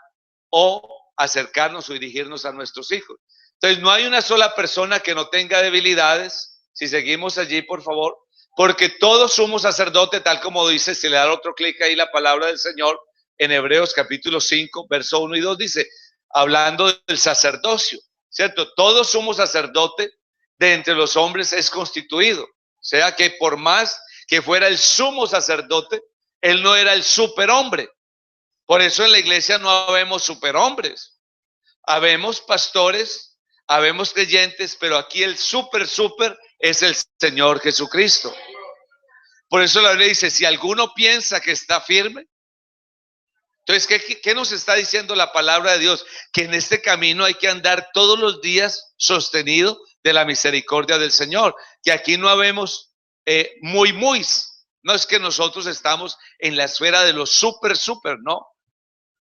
o acercarnos o dirigirnos a nuestros hijos. Entonces, no hay una sola persona que no tenga debilidades. Si seguimos allí, por favor, porque todos somos sacerdotes, tal como dice, si le da otro clic ahí la palabra del Señor, en Hebreos capítulo 5, verso 1 y 2, dice, hablando del sacerdocio, ¿cierto? Todos somos sacerdotes, de entre los hombres es constituido. O sea que por más que fuera el sumo sacerdote, él no era el superhombre. Por eso en la iglesia no habemos superhombres. Habemos pastores, habemos creyentes, pero aquí el super es el Señor Jesucristo. Por eso la Biblia dice, si alguno piensa que está firme, entonces, ¿qué nos está diciendo la palabra de Dios? Que en este camino hay que andar todos los días sostenido de la misericordia del Señor. Que aquí no habemos muy. No es que nosotros estamos en la esfera de los super, no.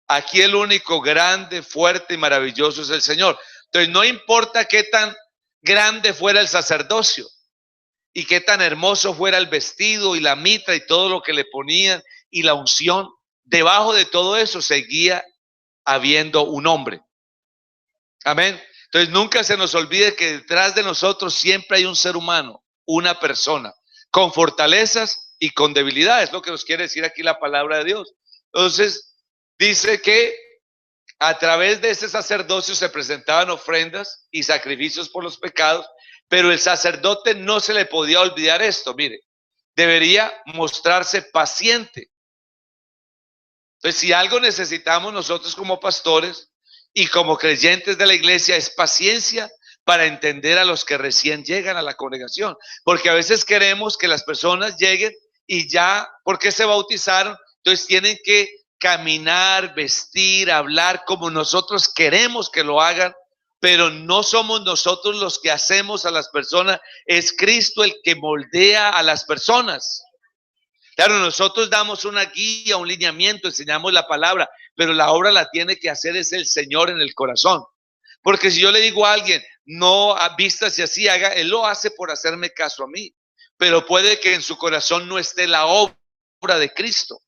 Aquí el único grande, fuerte y maravilloso es el Señor. Entonces, no importa qué tan grande fuera el sacerdocio y qué tan hermoso fuera el vestido y la mitra y todo lo que le ponían y la unción. Debajo de todo eso seguía habiendo un hombre. Amén. Entonces nunca se nos olvide que detrás de nosotros siempre hay un ser humano, una persona, con fortalezas y con debilidades, lo que nos quiere decir aquí la palabra de Dios. Entonces dice que a través de ese sacerdocio se presentaban ofrendas y sacrificios por los pecados, pero el sacerdote no se le podía olvidar esto, mire, debería mostrarse paciente. Entonces, si algo necesitamos nosotros como pastores y como creyentes de la iglesia es paciencia para entender a los que recién llegan a la congregación. Porque a veces queremos que las personas lleguen y ya, porque se bautizaron, entonces tienen que caminar, vestir, hablar como nosotros queremos que lo hagan, pero no somos nosotros los que hacemos a las personas, es Cristo el que moldea a las personas. Claro, nosotros damos una guía, un lineamiento, enseñamos la palabra, pero la obra la tiene que hacer es el Señor en el corazón. Porque si yo le digo a alguien, no vístase así, haga, él lo hace por hacerme caso a mí. Pero puede que en su corazón no esté la obra de Cristo.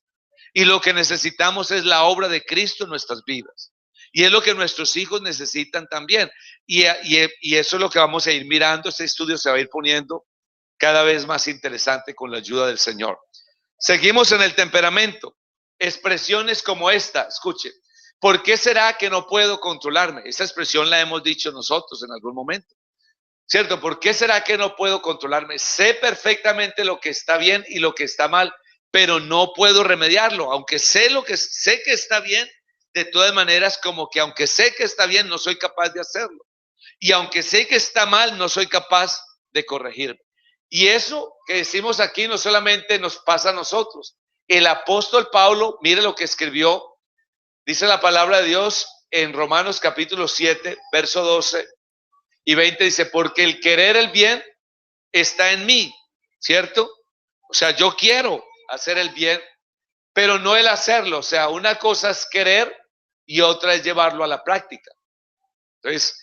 Y lo que necesitamos es la obra de Cristo en nuestras vidas. Y es lo que nuestros hijos necesitan también. Y eso es lo que vamos a ir mirando. Este estudio se va a ir poniendo cada vez más interesante con la ayuda del Señor. Seguimos en el temperamento. Expresiones como esta, escuche. ¿Por qué será que no puedo controlarme? Esa expresión la hemos dicho nosotros en algún momento. ¿Cierto? ¿Por qué será que no puedo controlarme? Sé perfectamente lo que está bien y lo que está mal, pero no puedo remediarlo. Aunque sé que está bien, de todas maneras, como que aunque sé que está bien, no soy capaz de hacerlo. Y aunque sé que está mal, no soy capaz de corregirme. Y eso que decimos aquí no solamente nos pasa a nosotros. El apóstol Pablo, mire lo que escribió, dice la palabra de Dios en Romanos capítulo 7, verso 12 y 20, dice, porque el querer el bien está en mí, ¿cierto? O sea, yo quiero hacer el bien, pero no el hacerlo. O sea, una cosa es querer y otra es llevarlo a la práctica. Entonces,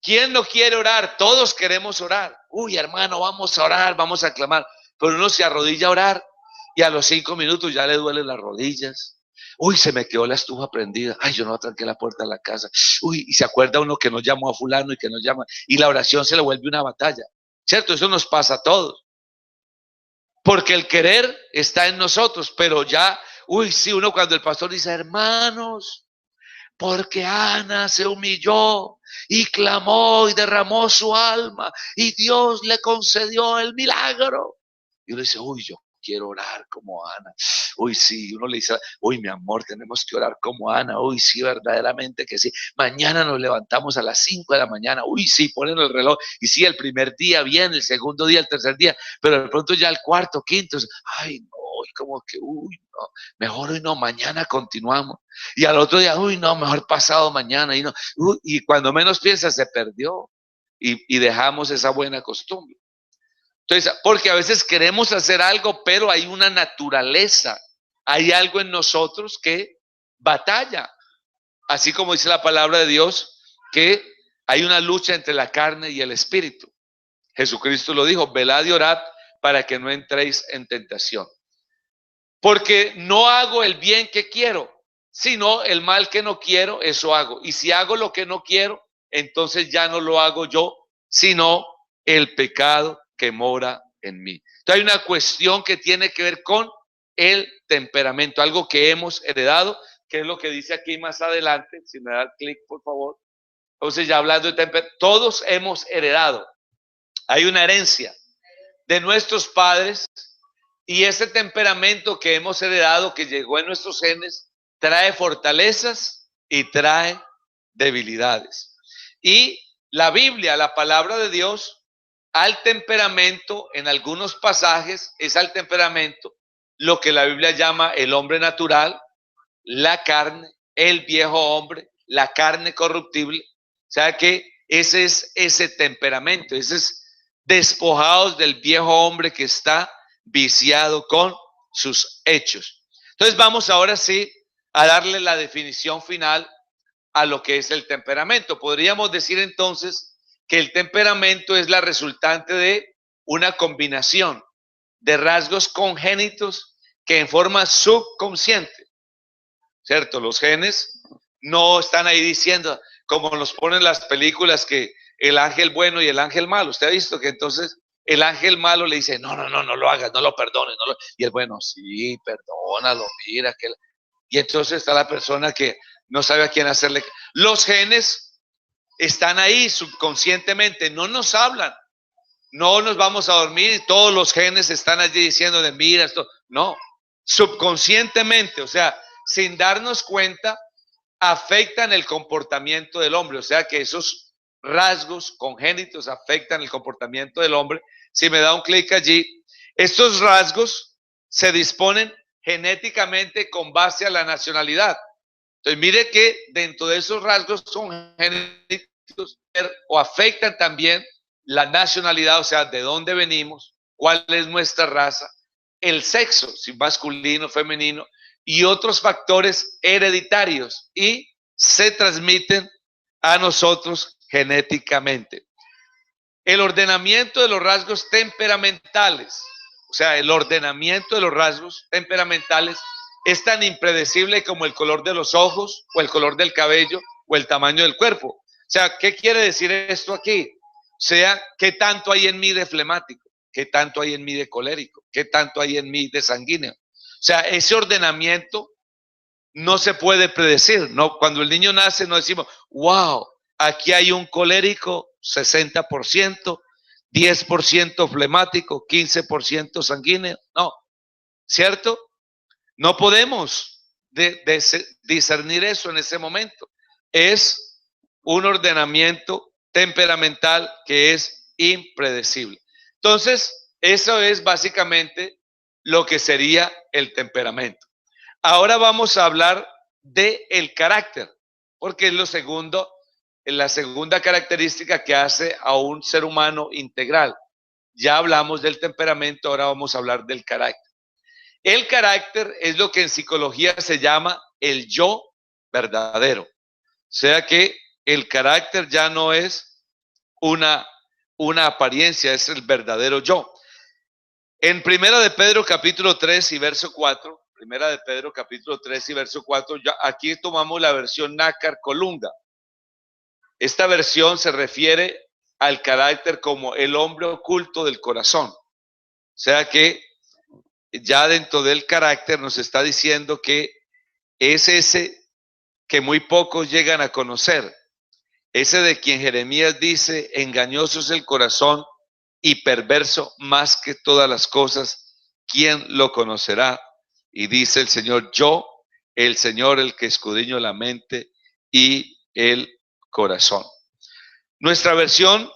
¿quién no quiere orar? Todos queremos orar. Uy, hermano, vamos a orar, vamos a clamar. Pero uno se arrodilla a orar y a los 5 minutos ya le duelen las rodillas. Uy, se me quedó la estufa prendida. Ay, yo no tranqué la puerta de la casa. Uy, y se acuerda uno que nos llamó a fulano y que nos llama. Y la oración se le vuelve una batalla. ¿Cierto? Eso nos pasa a todos. Porque el querer está en nosotros, pero ya, uy, sí, uno cuando el pastor dice, hermanos, porque Ana se humilló y clamó y derramó su alma y Dios le concedió el milagro. Y uno dice, uy, yo quiero orar como Ana. Uy, sí, uno le dice, uy, mi amor, tenemos que orar como Ana. Uy, sí, verdaderamente que sí. Mañana nos levantamos a las 5 de la mañana. Uy, sí, ponen el reloj. Y sí, el primer día bien, el segundo día, el tercer día, pero de pronto ya el cuarto, quinto. Ay, no, como que, uy, no, mejor hoy no, mañana continuamos. Y al otro día, uy, no, mejor pasado mañana. Y, no, y cuando menos piensa, se perdió. Y dejamos esa buena costumbre. Entonces, porque a veces queremos hacer algo, pero hay una naturaleza, hay algo en nosotros que batalla. Así como dice la palabra de Dios que hay una lucha entre la carne y el espíritu. Jesucristo lo dijo, velad y orad para que no entréis en tentación. Porque no hago el bien que quiero, sino el mal que no quiero, eso hago. Y si hago lo que no quiero, entonces ya no lo hago yo, sino el pecado que mora en mí. Entonces hay una cuestión que tiene que ver con el temperamento, algo que hemos heredado, que es lo que dice aquí más adelante. Si me da clic, por favor. Entonces, ya hablando de temperamento, todos hemos heredado. Hay una herencia de nuestros padres y ese temperamento que hemos heredado, que llegó en nuestros genes, trae fortalezas y trae debilidades. Y la Biblia, la palabra de Dios, al temperamento, en algunos pasajes, es al temperamento lo que la Biblia llama el hombre natural, la carne, el viejo hombre, la carne corruptible. O sea que ese es ese temperamento, ese es despojados del viejo hombre que está viciado con sus hechos. Entonces vamos ahora sí a darle la definición final a lo que es el temperamento. Podríamos decir entonces que el temperamento es la resultante de una combinación de rasgos congénitos que en forma subconsciente, ¿cierto? Los genes no están ahí diciendo, como nos ponen las películas, que el ángel bueno y el ángel malo. Usted ha visto que entonces el ángel malo le dice, no lo hagas, no lo perdones. Y el bueno, sí, perdónalo, mira. Y entonces está la persona que no sabe a quién hacerle. Los genes están ahí subconscientemente, no nos hablan. No nos vamos a dormir y todos los genes están allí diciendo de mira esto. No, subconscientemente, o sea, sin darnos cuenta, afectan el comportamiento del hombre. O sea que esos rasgos congénitos afectan el comportamiento del hombre. Si me da un clic allí, estos rasgos se disponen genéticamente con base a la nacionalidad. Entonces mire que dentro de esos rasgos congénitos o afectan también la nacionalidad, o sea, de dónde venimos, cuál es nuestra raza, el sexo, si masculino, femenino, y otros factores hereditarios, y se transmiten a nosotros genéticamente. El ordenamiento de los rasgos temperamentales, o sea, el ordenamiento de los rasgos temperamentales es tan impredecible como el color de los ojos, o el color del cabello, o el tamaño del cuerpo. O sea, ¿qué quiere decir esto aquí? O sea, ¿qué tanto hay en mí de flemático? ¿Qué tanto hay en mí de colérico? ¿Qué tanto hay en mí de sanguíneo? O sea, ese ordenamiento no se puede predecir, ¿no? Cuando el niño nace no decimos, wow, aquí hay un colérico 60%, 10% flemático, 15% sanguíneo. No, ¿cierto? No podemos discernir eso en ese momento. Es un ordenamiento temperamental que es impredecible. Entonces, eso es básicamente lo que sería el temperamento. Ahora vamos a hablar de el carácter, porque es lo segundo, la segunda característica que hace a un ser humano integral. Ya hablamos del temperamento, ahora vamos a hablar del carácter. El carácter es lo que en psicología se llama el yo verdadero. O sea que el carácter ya no es una apariencia, es el verdadero yo. En Primera de Pedro capítulo 3 y verso 4, Primera de Pedro capítulo 3 y verso 4, ya aquí tomamos la versión Nácar Colunga. Esta versión se refiere al carácter como el hombre oculto del corazón. O sea que ya dentro del carácter nos está diciendo que es ese que muy pocos llegan a conocer. Ese de quien Jeremías dice, engañoso es el corazón y perverso más que todas las cosas, ¿quién lo conocerá? Y dice el Señor, yo, el Señor, el que escudriño la mente y el corazón. Nuestra versión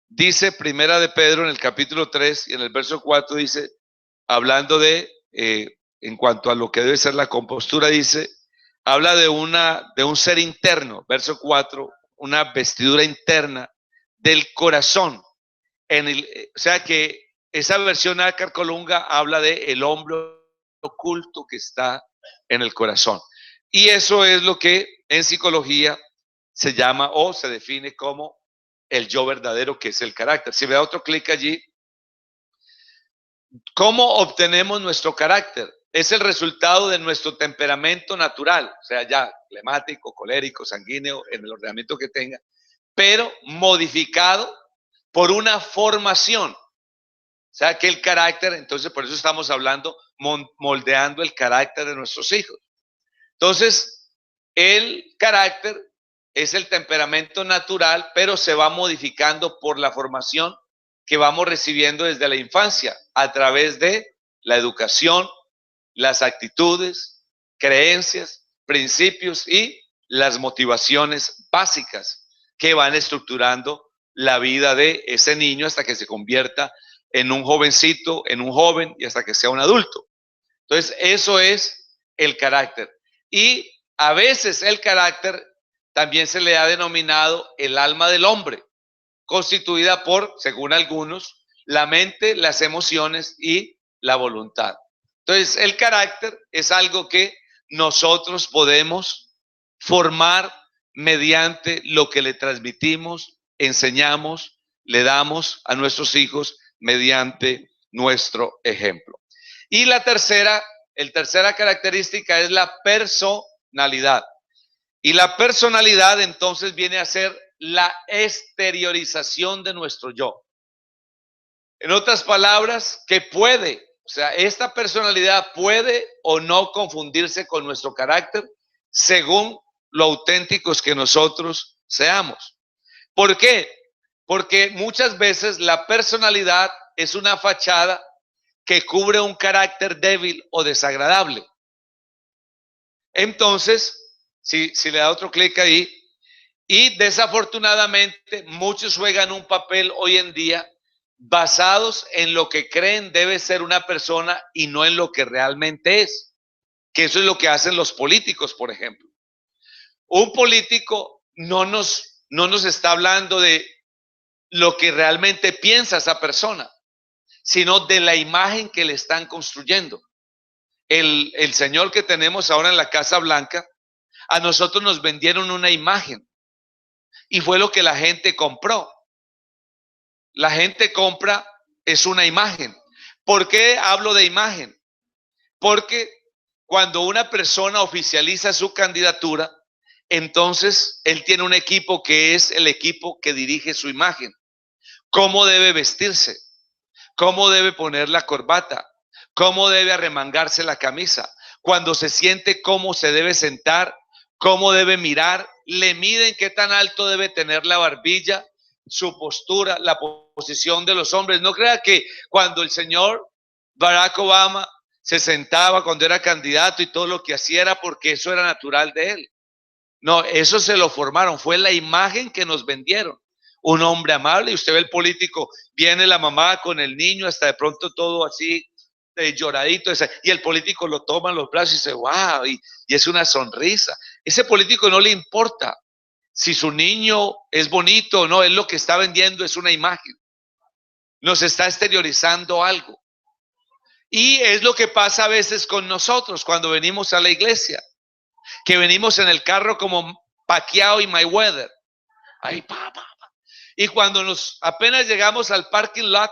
dice, Primera de Pedro en el capítulo 3 y en el verso 4 dice, hablando de, en cuanto a lo que debe ser la compostura, dice, habla de un ser interno, verso 4, una vestidura interna del corazón. O sea que esa versión Nácar Colunga habla de el hombre que está en el corazón. Y eso es lo que en psicología se llama o se define como el yo verdadero, que es el carácter. Si me da otro clic allí, ¿cómo obtenemos nuestro carácter? Es el resultado de nuestro temperamento natural, o sea, ya flemático, colérico, sanguíneo, en el ordenamiento que tenga, pero modificado por una formación. O sea, que el carácter, entonces por eso estamos hablando, moldeando el carácter de nuestros hijos. Entonces, el carácter es el temperamento natural, pero se va modificando por la formación que vamos recibiendo desde la infancia, a través de la educación, las actitudes, creencias, principios y las motivaciones básicas que van estructurando la vida de ese niño hasta que se convierta en un jovencito, en un joven y hasta que sea un adulto. Entonces, eso es el carácter. Y a veces el carácter también se le ha denominado el alma del hombre, constituida por, según algunos, la mente, las emociones y la voluntad. Entonces, el carácter es algo que nosotros podemos formar mediante lo que le transmitimos, enseñamos, le damos a nuestros hijos mediante nuestro ejemplo. Y la tercera característica es la personalidad. Y la personalidad entonces viene a ser la exteriorización de nuestro yo. En otras palabras, que puede, o sea, esta personalidad puede o no confundirse con nuestro carácter según lo auténticos que nosotros seamos. ¿Por qué? Porque muchas veces la personalidad es una fachada que cubre un carácter débil o desagradable. Entonces, si le da otro clic ahí, y desafortunadamente muchos juegan un papel hoy en día basados en lo que creen debe ser una persona y no en lo que realmente es. Que eso es lo que hacen los políticos, por ejemplo. Un político no nos está hablando de lo que realmente piensa esa persona, sino de la imagen que le están construyendo. El señor que tenemos ahora en la Casa Blanca, a nosotros nos vendieron una imagen y fue lo que la gente compró. La gente compra es una imagen. ¿Por qué hablo de imagen? Porque cuando una persona oficializa su candidatura, entonces él tiene un equipo que es el equipo que dirige su imagen. ¿Cómo debe vestirse? ¿Cómo debe poner la corbata? ¿Cómo debe arremangarse la camisa? Cuando se siente, ¿cómo se debe sentar? ¿Cómo debe mirar? Le miden qué tan alto debe tener la barbilla, su postura, la posición de los hombres. No crea que cuando el señor Barack Obama se sentaba cuando era candidato y todo lo que hacía era porque eso era natural de él. No, eso se lo formaron, fue la imagen que nos vendieron. Un hombre amable, y usted ve el político, viene la mamá con el niño, hasta de pronto todo así, lloradito, y el político lo toma en los brazos y dice, wow, y es una sonrisa. Ese político no le importa si su niño es bonito o no, él lo que está vendiendo es una imagen. Nos está exteriorizando algo. Y es lo que pasa a veces con nosotros cuando venimos a la iglesia, que venimos en el carro como Pacquiao y Mayweather. Ay, papá. Y cuando apenas llegamos al parking lot,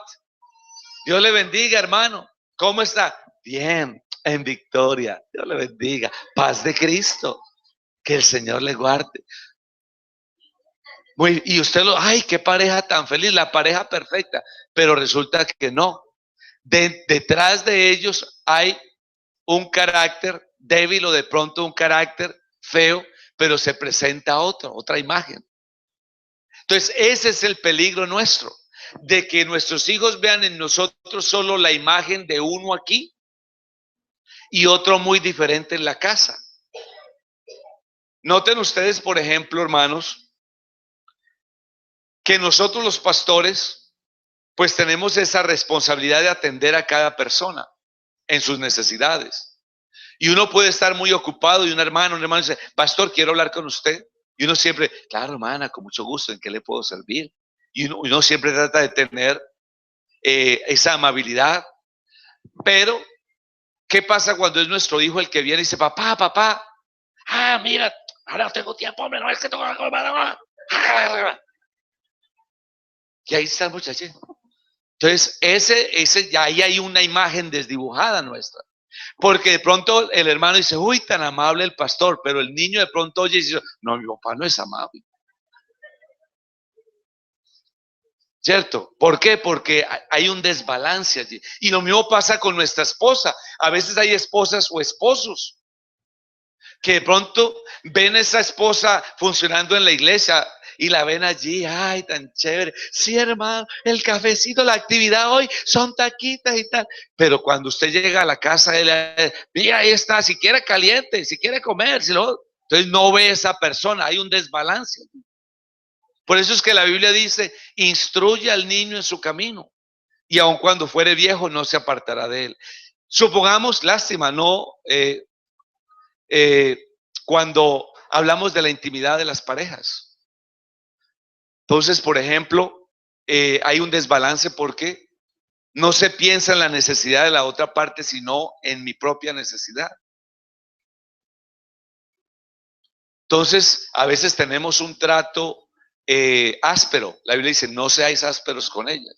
Dios le bendiga, hermano. ¿Cómo está? Bien, en victoria. Dios le bendiga. Paz de Cristo. Que el Señor le guarde. Y usted ay, qué pareja tan feliz, la pareja perfecta. Pero resulta que no. Detrás de ellos hay un carácter débil o de pronto un carácter feo, pero se presenta otra imagen. Entonces, ese es el peligro nuestro, de que nuestros hijos vean en nosotros solo la imagen de uno aquí y otro muy diferente en la casa. Noten ustedes, por ejemplo, hermanos, que nosotros los pastores, pues tenemos esa responsabilidad de atender a cada persona en sus necesidades. Y uno puede estar muy ocupado y un hermano dice, pastor, quiero hablar con usted. Y uno siempre, claro, hermana, con mucho gusto, ¿en qué le puedo servir? Y uno siempre trata de tener esa amabilidad. Pero, ¿qué pasa cuando es nuestro hijo el que viene y dice, papá, mira, ahora no tengo tiempo, hombre, no es que tengo que comer. Y ahí está el muchacho. Entonces, ese ya ahí hay una imagen desdibujada nuestra. Porque de pronto el hermano dice, uy, tan amable el pastor, pero el niño de pronto oye y dice, no, mi papá no es amable. ¿Cierto? ¿Por qué? Porque hay un desbalance allí. Y lo mismo pasa con nuestra esposa. A veces hay esposas o esposos que de pronto ven a esa esposa funcionando en la iglesia y la ven allí, ay, tan chévere. Sí, hermano, el cafecito, la actividad hoy son taquitas y tal. Pero cuando usted llega a la casa, mira, ahí está, si quiere caliente, si quiere comer, si lo, entonces no ve a esa persona, hay un desbalance. Por eso es que la Biblia dice, instruye al niño en su camino y aun cuando fuere viejo no se apartará de él. Supongamos, lástima, no, cuando hablamos de la intimidad de las parejas. Entonces, por ejemplo, hay un desbalance porque no se piensa en la necesidad de la otra parte, sino en mi propia necesidad. Entonces, a veces tenemos un trato áspero. La Biblia dice, no seáis ásperos con ella.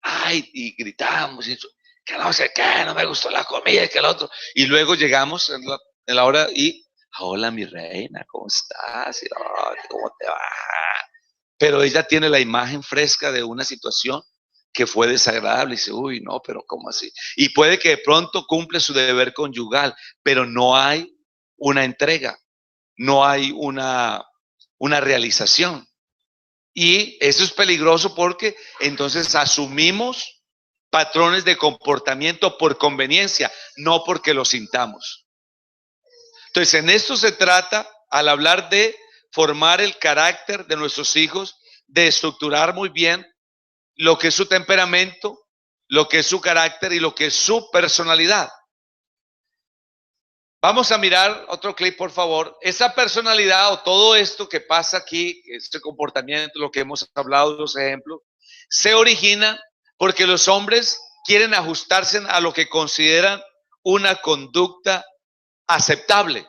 Ay, y gritamos, y que no sé qué, no me gustó la comida, y que el otro. Y luego llegamos en la hora y, hola mi reina, ¿cómo estás? Y, oh, ¿cómo te va? Pero ella tiene la imagen fresca de una situación que fue desagradable y dice, uy, no, pero ¿cómo así? Y puede que de pronto cumple su deber conyugal, pero no hay una entrega, no hay una realización. Y eso es peligroso porque entonces asumimos patrones de comportamiento por conveniencia, no porque lo sintamos. Entonces, en esto se trata, al hablar de formar el carácter de nuestros hijos, de estructurar muy bien lo que es su temperamento, lo que es su carácter y lo que es su personalidad. Vamos a mirar otro clip, por favor. Esa personalidad o todo esto que pasa aquí, este comportamiento, lo que hemos hablado, los ejemplos, se origina porque los hombres quieren ajustarse a lo que consideran una conducta aceptable.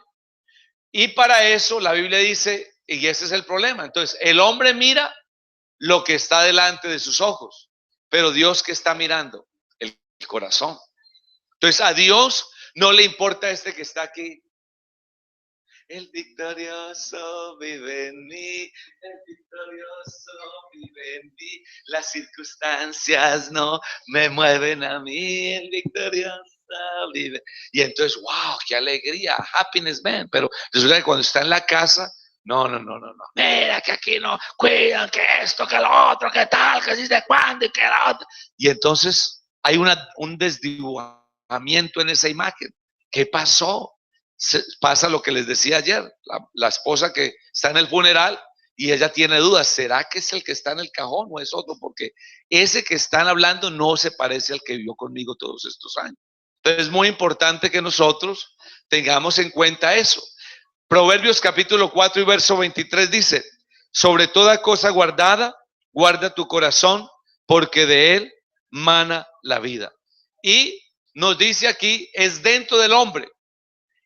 Y para eso la Biblia dice, y ese es el problema, entonces el hombre mira lo que está delante de sus ojos, pero Dios, ¿qué está mirando? El corazón. Entonces a Dios no le importa este que está aquí. El victorioso vive en mí, el victorioso vive en mí, las circunstancias no me mueven a mí, el victorioso vive. Y entonces, wow, qué alegría, happiness, man. Pero resulta que cuando está en la casa, no. Mira que aquí no cuidan, que esto, que lo otro, que tal, que si de cuándo y que lo otro. Y entonces hay un desdibujamiento en esa imagen. ¿Qué pasó? Pasa lo que les decía ayer, la esposa que está en el funeral y ella tiene dudas, ¿será que es el que está en el cajón o es otro? Porque ese que están hablando no se parece al que vivió conmigo todos estos años. Entonces es muy importante que nosotros tengamos en cuenta eso. Proverbios capítulo 4 y verso 23 dice, sobre toda cosa guardada, guarda tu corazón, porque de él mana la vida. Y nos dice aquí, es dentro del hombre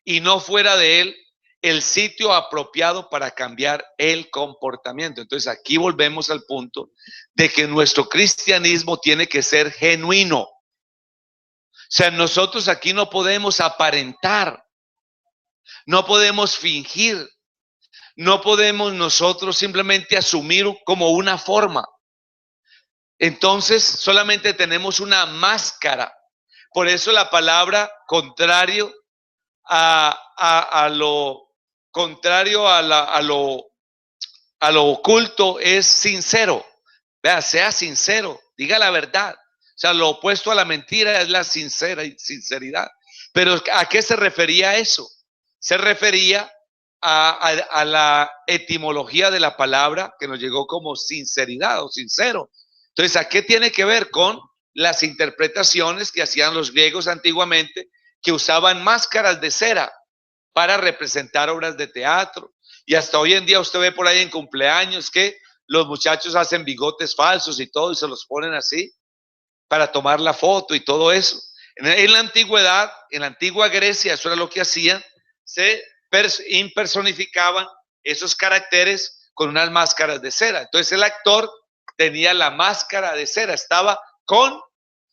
y no fuera de él el sitio apropiado para cambiar el comportamiento. Entonces aquí volvemos al punto de que nuestro cristianismo tiene que ser genuino. O sea, nosotros aquí no podemos aparentar, no podemos fingir, no podemos nosotros simplemente asumir como una forma. Entonces solamente tenemos una máscara. Por eso la palabra contrario a lo contrario a lo oculto es sincero. Vea, sea sincero, diga la verdad. O sea, lo opuesto a la mentira es la sinceridad. Pero ¿a qué se refería eso? Se refería a la etimología de la palabra que nos llegó como sinceridad o sincero. Entonces, ¿a qué tiene que ver? Con las interpretaciones que hacían los griegos antiguamente, que usaban máscaras de cera para representar obras de teatro. Y hasta hoy en día usted ve por ahí en cumpleaños que los muchachos hacen bigotes falsos y todo y se los ponen así para tomar la foto y todo eso. En la antigüedad, en la antigua Grecia, eso era lo que hacían, se impersonificaban esos caracteres con unas máscaras de cera. Entonces el actor tenía la máscara de cera, estaba con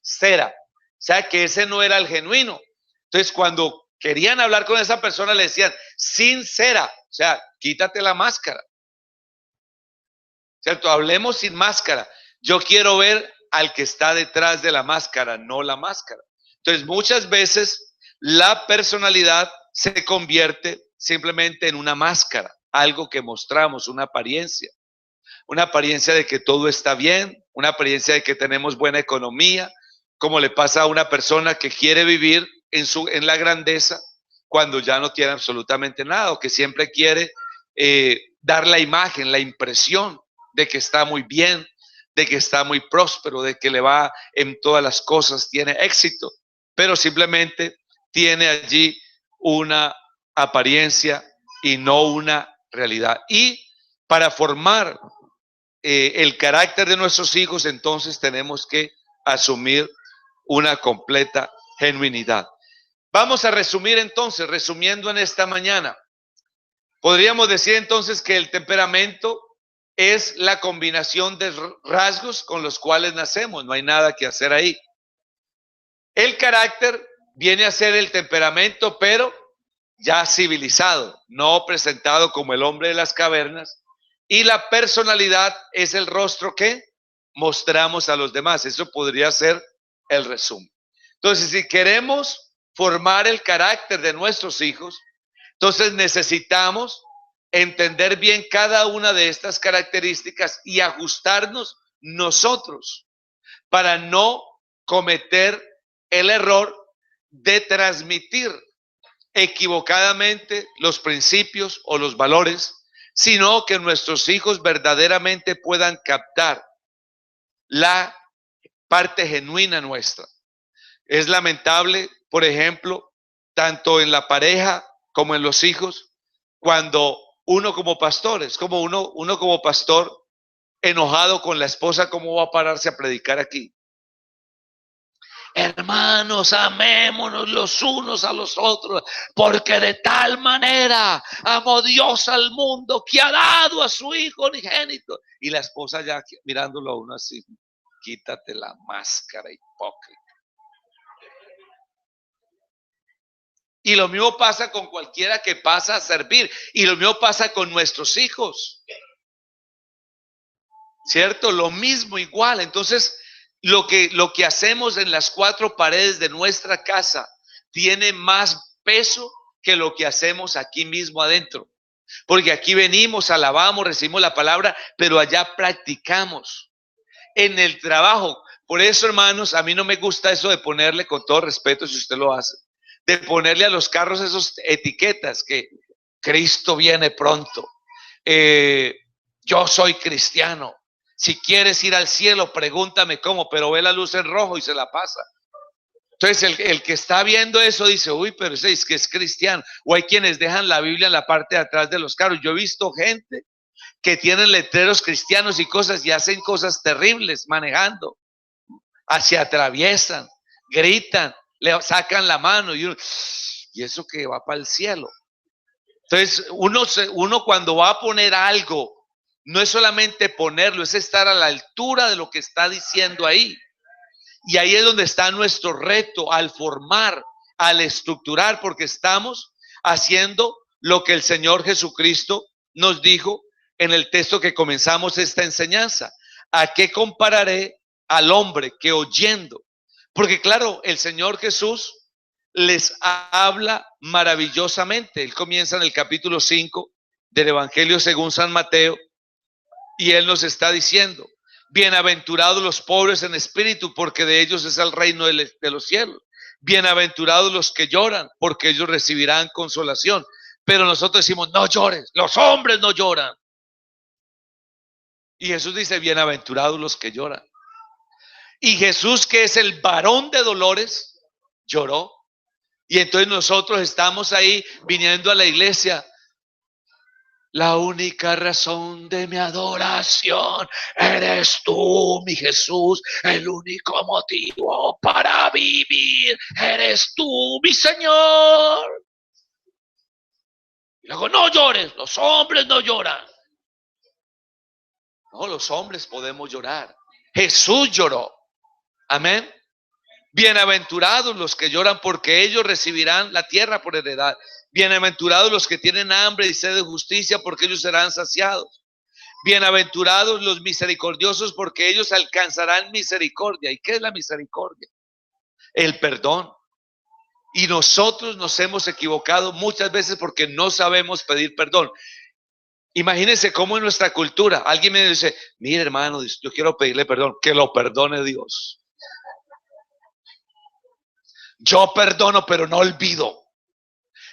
cera. O sea que ese no era el genuino. Entonces cuando querían hablar con esa persona le decían, sin cera, o sea, quítate la máscara. ¿Cierto? Hablemos sin máscara. Yo quiero ver al que está detrás de la máscara, no la máscara. Entonces muchas veces la personalidad se convierte simplemente en una máscara, algo que mostramos, una apariencia de que todo está bien, una apariencia de que tenemos buena economía, como le pasa a una persona que quiere vivir en la grandeza cuando ya no tiene absolutamente nada, o que siempre quiere dar la imagen, la impresión de que está muy bien, de que está muy próspero, de que le va en todas las cosas, tiene éxito, pero simplemente tiene allí una apariencia y no una realidad. Y para formar el carácter de nuestros hijos, entonces tenemos que asumir una completa genuinidad. Vamos a resumir entonces, resumiendo en esta mañana, podríamos decir entonces que el temperamento es la combinación de rasgos con los cuales nacemos, no hay nada que hacer ahí. El carácter viene a ser el temperamento, pero ya civilizado, no presentado como el hombre de las cavernas, y la personalidad es el rostro que mostramos a los demás. Eso podría ser el resumen. Entonces, si queremos formar el carácter de nuestros hijos, entonces necesitamos entender bien cada una de estas características y ajustarnos nosotros para no cometer el error de transmitir equivocadamente los principios o los valores, sino que nuestros hijos verdaderamente puedan captar la parte genuina nuestra. Es lamentable, por ejemplo, tanto en la pareja como en los hijos, cuando uno como pastor, es como uno como pastor enojado con la esposa, ¿cómo va a pararse a predicar aquí? Hermanos, amémonos los unos a los otros, porque de tal manera amó Dios al mundo que ha dado a su Hijo unigénito. Y la esposa ya mirándolo a uno así, quítate la máscara, hipócrita. Y lo mismo pasa con cualquiera que pasa a servir. Y lo mismo pasa con nuestros hijos. ¿Cierto? Lo mismo, igual. Entonces, lo que hacemos en las cuatro paredes de nuestra casa tiene más peso que lo que hacemos aquí mismo adentro. Porque aquí venimos, alabamos, recibimos la palabra, pero allá practicamos. En el trabajo. Por eso, hermanos, a mí no me gusta eso de ponerle, con todo respeto, si usted lo hace, de ponerle a los carros esas etiquetas que Cristo viene pronto. Yo soy cristiano. Si quieres ir al cielo, pregúntame cómo, pero ve la luz en rojo y se la pasa. Entonces el que está viendo eso dice, uy, pero es que es cristiano. O hay quienes dejan la Biblia en la parte de atrás de los carros. Yo he visto gente que tienen letreros cristianos y cosas y hacen cosas terribles manejando. Se atraviesan, gritan, le sacan la mano y eso que va para el cielo. Entonces uno cuando va a poner algo, no es solamente ponerlo, es estar a la altura de lo que está diciendo ahí. Y ahí es donde está nuestro reto, al formar, al estructurar, porque estamos haciendo lo que el Señor Jesucristo nos dijo en el texto que comenzamos esta enseñanza. ¿A qué compararé al hombre que oyendo? Porque claro, el Señor Jesús les habla maravillosamente. Él comienza en el capítulo 5 del Evangelio según San Mateo y Él nos está diciendo, bienaventurados los pobres en espíritu, porque de ellos es el reino de los cielos. Bienaventurados los que lloran, porque ellos recibirán consolación. Pero nosotros decimos, no llores, los hombres no lloran. Y Jesús dice, bienaventurados los que lloran. Y Jesús, que es el varón de dolores, lloró. Y entonces nosotros estamos ahí viniendo a la iglesia. La única razón de mi adoración eres tú, mi Jesús. El único motivo para vivir eres tú, mi Señor. Y luego, no llores, los hombres no lloran. No, los hombres podemos llorar. Jesús lloró. Amén. Bienaventurados los que lloran, porque ellos recibirán la tierra por heredad. Bienaventurados los que tienen hambre y sed de justicia, porque ellos serán saciados. Bienaventurados los misericordiosos, porque ellos alcanzarán misericordia. ¿Y qué es la misericordia? El perdón. Y nosotros nos hemos equivocado muchas veces porque no sabemos pedir perdón. Imagínense cómo en nuestra cultura alguien me dice, mire hermano, yo quiero pedirle perdón, que lo perdone Dios. Yo perdono, pero no olvido.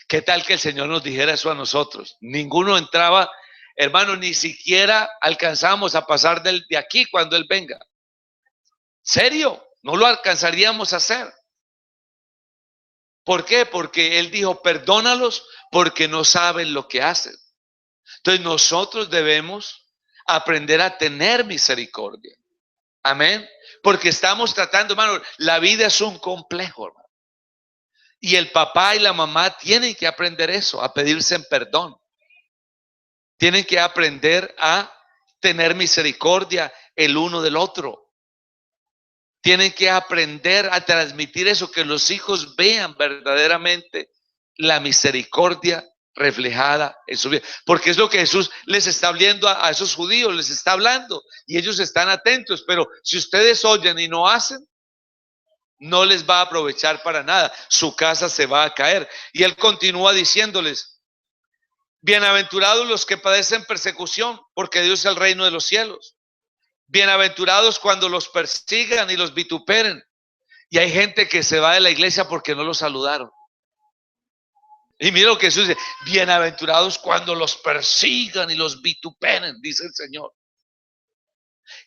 ¿Qué tal que el Señor nos dijera eso a nosotros? Ninguno entraba, hermano, ni siquiera alcanzamos a pasar de aquí cuando Él venga. ¿Serio? No lo alcanzaríamos a hacer. ¿Por qué? Porque Él dijo, perdónalos porque no saben lo que hacen. Entonces nosotros debemos aprender a tener misericordia. Amén. Porque estamos tratando, hermano, la vida es un complejo, hermano. Y el papá y la mamá tienen que aprender eso, a pedirse en perdón. Tienen que aprender a tener misericordia el uno del otro. Tienen que aprender a transmitir eso, que los hijos vean verdaderamente la misericordia reflejada en su vida. Porque es lo que Jesús les está hablando a esos judíos, les está hablando y ellos están atentos. Pero si ustedes oyen y no hacen, no les va a aprovechar para nada. Su casa se va a caer. Y Él continúa diciéndoles, bienaventurados los que padecen persecución, porque Dios es el reino de los cielos. Bienaventurados cuando los persigan y los vituperen. Y hay gente que se va de la iglesia porque no los saludaron. Y mira lo que Jesús dice, bienaventurados cuando los persigan y los vituperen, dice el Señor.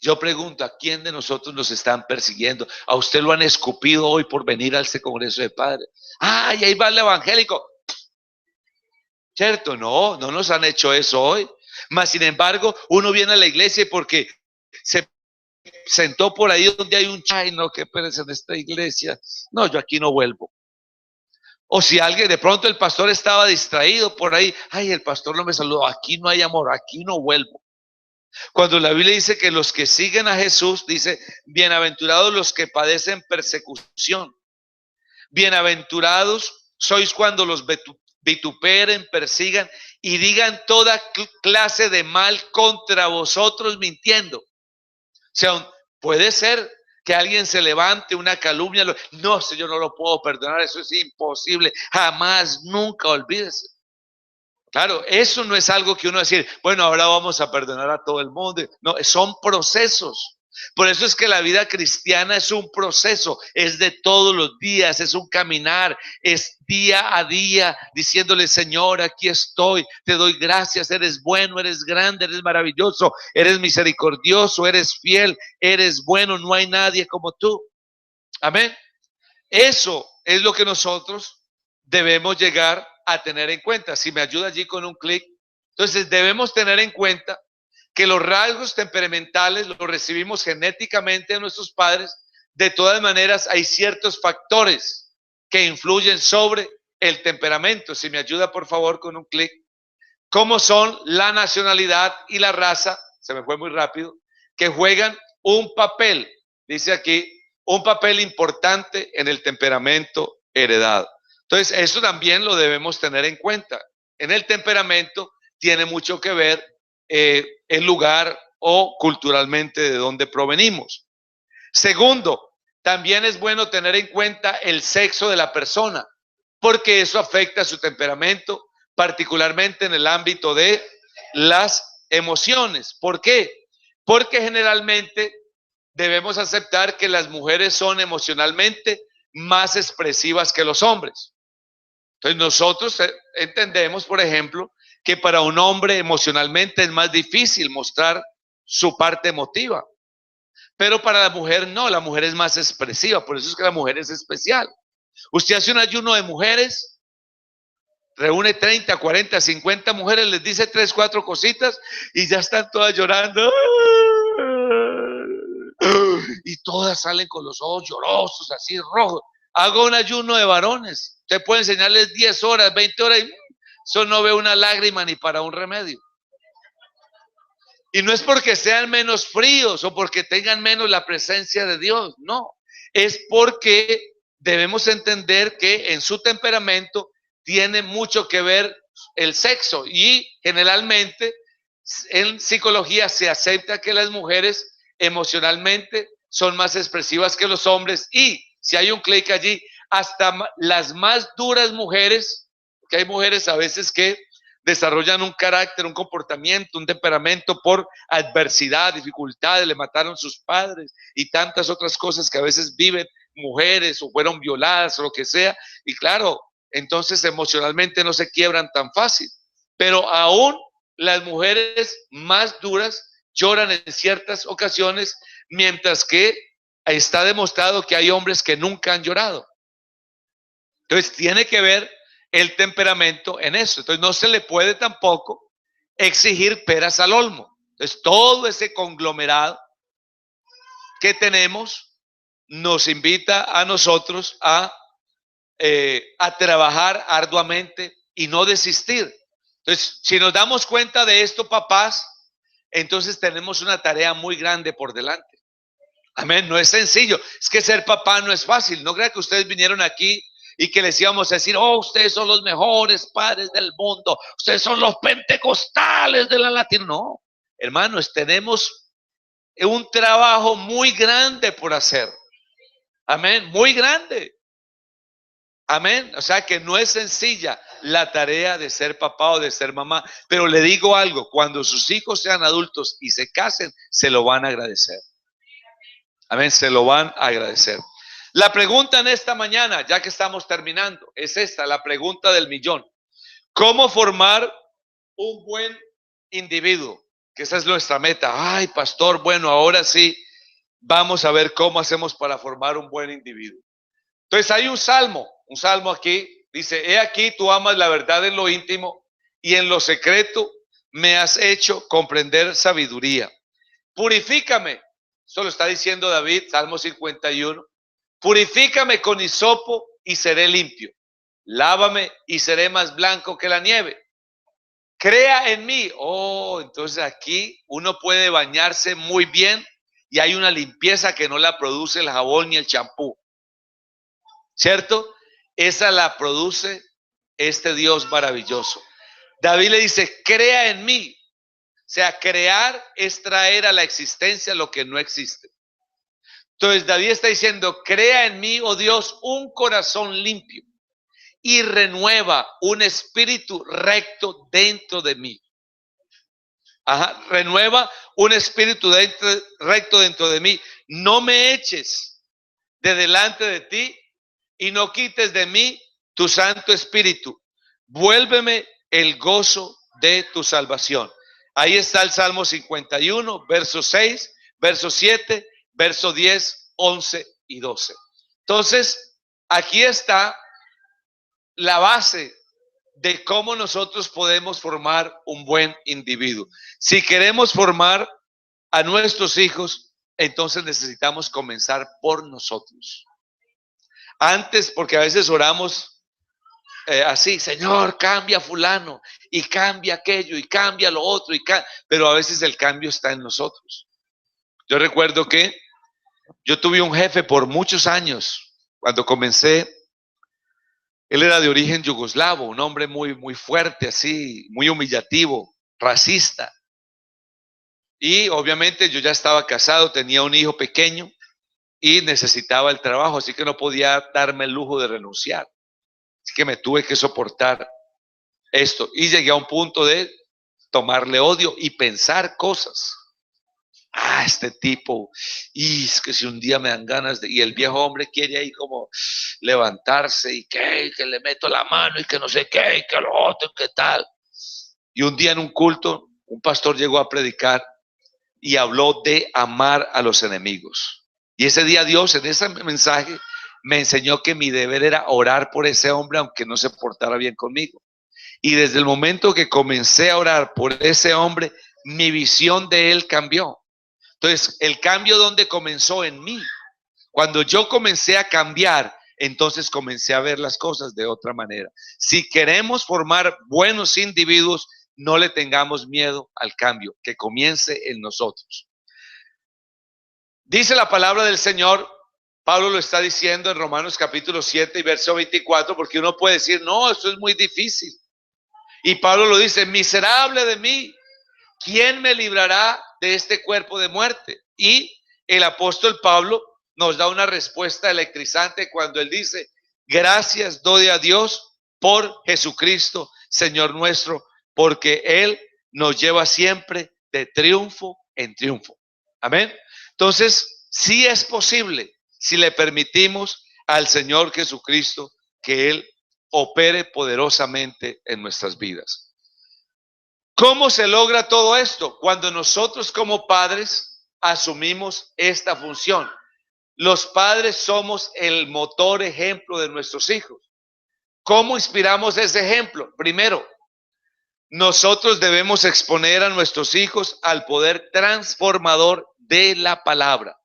Yo pregunto, ¿a quién de nosotros nos están persiguiendo? ¿A usted lo han escupido hoy por venir a este Congreso de Padres? ¡Ay, ahí va el evangélico! ¿Cierto? No, no nos han hecho eso hoy. Mas, sin embargo, uno viene a la iglesia porque se sentó por ahí donde hay un chay, no, qué pereza en esta iglesia. No, yo aquí no vuelvo. O si alguien, de pronto el pastor estaba distraído por ahí, ay, el pastor no me saludó, aquí no hay amor, aquí no vuelvo. Cuando la Biblia dice que los que siguen a Jesús, dice, bienaventurados los que padecen persecución. Bienaventurados sois cuando los vituperen, persigan y digan toda clase de mal contra vosotros mintiendo. O sea, puede ser que alguien se levante una calumnia. No, Señor, no lo puedo perdonar, eso es imposible. Jamás, nunca, olvídese. Claro, eso no es algo que uno decir, bueno, ahora vamos a perdonar a todo el mundo. No, son procesos. Por eso es que la vida cristiana es un proceso, es de todos los días, es un caminar, es día a día diciéndole, Señor, aquí estoy, te doy gracias, eres bueno, eres grande, eres maravilloso, eres misericordioso, eres fiel, eres bueno, no hay nadie como tú. Amén. Eso es lo que nosotros debemos llegar a tener en cuenta. Si me ayuda allí con un clic. Entonces debemos tener en cuenta que los rasgos temperamentales los recibimos genéticamente de nuestros padres. De todas maneras, hay ciertos factores que influyen sobre el temperamento. Si me ayuda, por favor, con un clic. Como son la nacionalidad y la raza, se me fue muy rápido, que juegan un papel, dice aquí, un papel importante en el temperamento heredado. Entonces, eso también lo debemos tener en cuenta. En el temperamento tiene mucho que ver el lugar o culturalmente de donde provenimos. Segundo, también es bueno tener en cuenta el sexo de la persona, porque eso afecta su temperamento, particularmente en el ámbito de las emociones. ¿Por qué? Porque generalmente debemos aceptar que las mujeres son emocionalmente más expresivas que los hombres. Entonces nosotros entendemos, por ejemplo, que para un hombre emocionalmente es más difícil mostrar su parte emotiva. Pero para la mujer no, la mujer es más expresiva, por eso es que la mujer es especial. Usted hace un ayuno de mujeres, reúne 30, 40, 50 mujeres, les dice 3, 4 cositas y ya están todas llorando. Y todas salen con los ojos llorosos, así rojos. Hago un ayuno de varones. Usted puede enseñarles 10 horas, 20 horas y eso no ve una lágrima ni para un remedio. Y no es porque sean menos fríos o porque tengan menos la presencia de Dios, no. Es porque debemos entender que en su temperamento tiene mucho que ver el sexo y generalmente en psicología se acepta que las mujeres emocionalmente son más expresivas que los hombres y si hay un clic allí, hasta las más duras mujeres, que hay mujeres a veces que desarrollan un carácter, un comportamiento, un temperamento por adversidad, dificultades, le mataron sus padres y tantas otras cosas que a veces viven mujeres o fueron violadas o lo que sea. Y claro, entonces emocionalmente no se quiebran tan fácil. Pero aún las mujeres más duras lloran en ciertas ocasiones, mientras que está demostrado que hay hombres que nunca han llorado. Entonces tiene que ver el temperamento en eso. Entonces no se le puede tampoco exigir peras al olmo. Entonces todo ese conglomerado que tenemos nos invita a nosotros a trabajar arduamente y no desistir. Entonces, si nos damos cuenta de esto, papás, entonces tenemos una tarea muy grande por delante. Amén, no es sencillo. Es que ser papá no es fácil. No crea que ustedes vinieron aquí y que les íbamos a decir, oh, ustedes son los mejores padres del mundo, ustedes son los pentecostales de la latina. No, hermanos, tenemos un trabajo muy grande por hacer. Amén, muy grande. Amén, o sea que no es sencilla la tarea de ser papá o de ser mamá, pero le digo algo, cuando sus hijos sean adultos y se casen, se lo van a agradecer. Amén, se lo van a agradecer. La pregunta en esta mañana, ya que estamos terminando, es esta, la pregunta del millón. ¿Cómo formar un buen individuo? Que esa es nuestra meta. Ay, pastor, bueno, ahora sí, vamos a ver cómo hacemos para formar un buen individuo. Entonces hay un salmo aquí, dice, he aquí tú amas la verdad en lo íntimo y en lo secreto me has hecho comprender sabiduría. Purifícame, eso lo está diciendo David, Salmo 51. Purifícame con hisopo y seré limpio. Lávame y seré más blanco que la nieve. Crea en mí. Oh, entonces aquí uno puede bañarse muy bien y hay una limpieza que no la produce el jabón ni el champú. ¿Cierto? Esa la produce este Dios maravilloso. David le dice, crea en mí. O sea, crear es traer a la existencia lo que no existe. Entonces David está diciendo, crea en mí, oh Dios, un corazón limpio y renueva un espíritu recto dentro de mí. Ajá, renueva un espíritu recto dentro de mí. No me eches de delante de ti y no quites de mí tu Santo Espíritu. Vuélveme el gozo de tu salvación. Ahí está el Salmo 51, verso 6, verso 7, verso 10, 11 y 12. Entonces, aquí está la base de cómo nosotros podemos formar un buen individuo. Si queremos formar a nuestros hijos, entonces necesitamos comenzar por nosotros. Antes, porque a veces oramos así, Señor, cambia fulano, y cambia aquello, y cambia lo otro, pero a veces el cambio está en nosotros. Yo recuerdo que yo tuve un jefe por muchos años, cuando comencé, él era de origen yugoslavo, un hombre muy, muy fuerte, así, muy humillativo, racista. Y obviamente yo ya estaba casado, tenía un hijo pequeño, y necesitaba el trabajo, así que no podía darme el lujo de renunciar. Así que me tuve que soportar esto y llegué a un punto de tomarle odio y pensar cosas. Este tipo, y es que si un día me dan ganas de, y el viejo hombre quiere ahí como levantarse y que le meto la mano y que no sé qué, y que lo otro, qué tal. Y un día en un culto, un pastor llegó a predicar y habló de amar a los enemigos. Y ese día Dios en ese mensaje me enseñó que mi deber era orar por ese hombre aunque no se portara bien conmigo. Y desde el momento que comencé a orar por ese hombre, mi visión de él cambió. Entonces, el cambio ¿dónde comenzó? En mí. Cuando yo comencé a cambiar entonces comencé a ver las cosas de otra manera. Si queremos formar buenos individuos, no le tengamos miedo al cambio, que comience en nosotros. Dice la palabra del Señor, Pablo lo está diciendo en Romanos capítulo 7 y verso 24, porque uno puede decir, no, esto es muy difícil. Y Pablo lo dice, miserable de mí, ¿quién me librará de este cuerpo de muerte? Y el apóstol Pablo nos da una respuesta electrizante cuando él dice, gracias doy a Dios por Jesucristo, Señor nuestro, porque Él nos lleva siempre de triunfo en triunfo. Amén. Entonces, sí es posible si le permitimos al Señor Jesucristo que Él opere poderosamente en nuestras vidas. ¿Cómo se logra todo esto? Cuando nosotros como padres asumimos esta función. Los padres somos el motor ejemplo de nuestros hijos. ¿Cómo inspiramos ese ejemplo? Primero, nosotros debemos exponer a nuestros hijos al poder transformador de la palabra.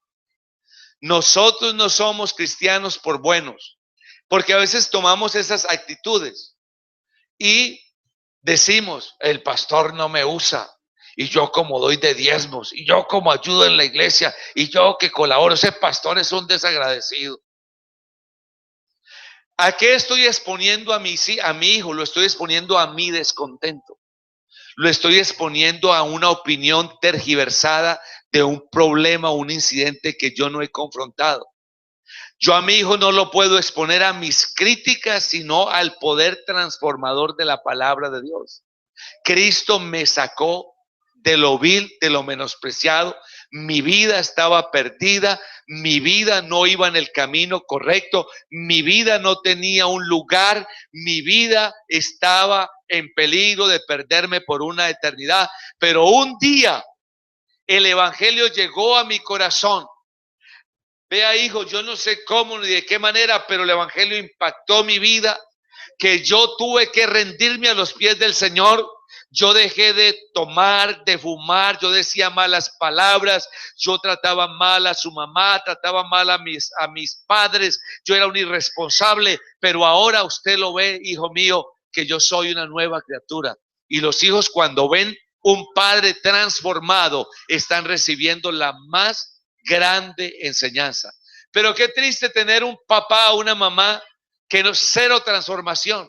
Nosotros no somos cristianos por buenos, porque a veces tomamos esas actitudes y decimos, el pastor no me usa, y yo como doy de diezmos, y yo como ayudo en la iglesia, y yo que colaboro, ese pastor es un desagradecido. ¿A qué estoy exponiendo a mi hijo? Lo estoy exponiendo a mi descontento. Lo estoy exponiendo a una opinión tergiversada de un problema o un incidente que yo no he confrontado. Yo a mi hijo no lo puedo exponer a mis críticas, sino al poder transformador de la palabra de Dios. Cristo me sacó de lo vil, de lo menospreciado. Mi vida estaba perdida, mi vida no iba en el camino correcto, mi vida no tenía un lugar, mi vida estaba en peligro de perderme por una eternidad. Pero un día el evangelio llegó a mi corazón. Vea, hijo, yo no sé cómo ni de qué manera, pero el evangelio impactó mi vida, que yo tuve que rendirme a los pies del Señor. Yo dejé de tomar, de fumar, yo decía malas palabras, yo trataba mal a su mamá, trataba mal a mis padres, yo era un irresponsable, pero ahora usted lo ve, hijo mío, que yo soy una nueva criatura. Y los hijos cuando ven un padre transformado, están recibiendo la más grande enseñanza. Pero qué triste tener un papá o una mamá que no, cero transformación.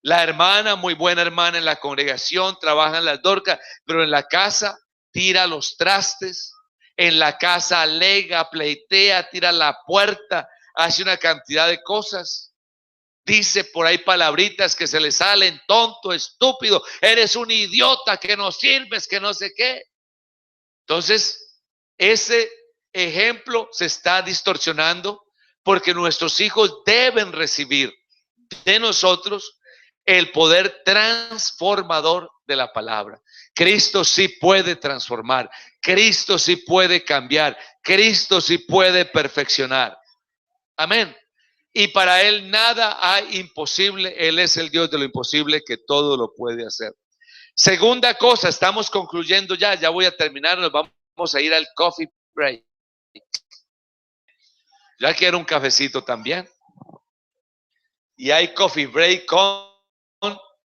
La hermana, muy buena hermana en la congregación, trabaja en las dorcas, pero en la casa tira los trastes, en la casa alega, pleitea, tira la puerta, hace una cantidad de cosas. Dice por ahí palabritas que se le salen, tonto, estúpido, eres un idiota, que no sirves, que no sé qué. Entonces, ese ejemplo se está distorsionando porque nuestros hijos deben recibir de nosotros el poder transformador de la palabra. Cristo sí puede transformar, Cristo sí puede cambiar, Cristo sí puede perfeccionar. Amén. Y para Él nada hay imposible, Él es el Dios de lo imposible que todo lo puede hacer. Segunda cosa, estamos concluyendo ya voy a terminar, nos vamos a ir al coffee break. Ya quiero un cafecito también. Y hay coffee break con...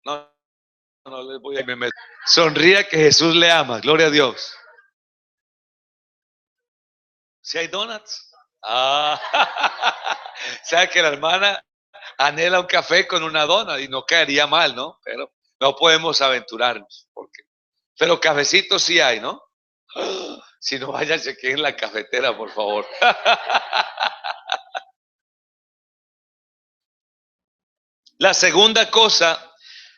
No les voy a meter. Sonría que Jesús le ama, gloria a Dios. ¿Si hay donuts? O sea que la hermana anhela un café con una dona y no caería mal, ¿no? Pero no podemos aventurarnos. Pero cafecitos sí hay, ¿no? Si no, vayan, chequen en la cafetera, por favor. La segunda cosa,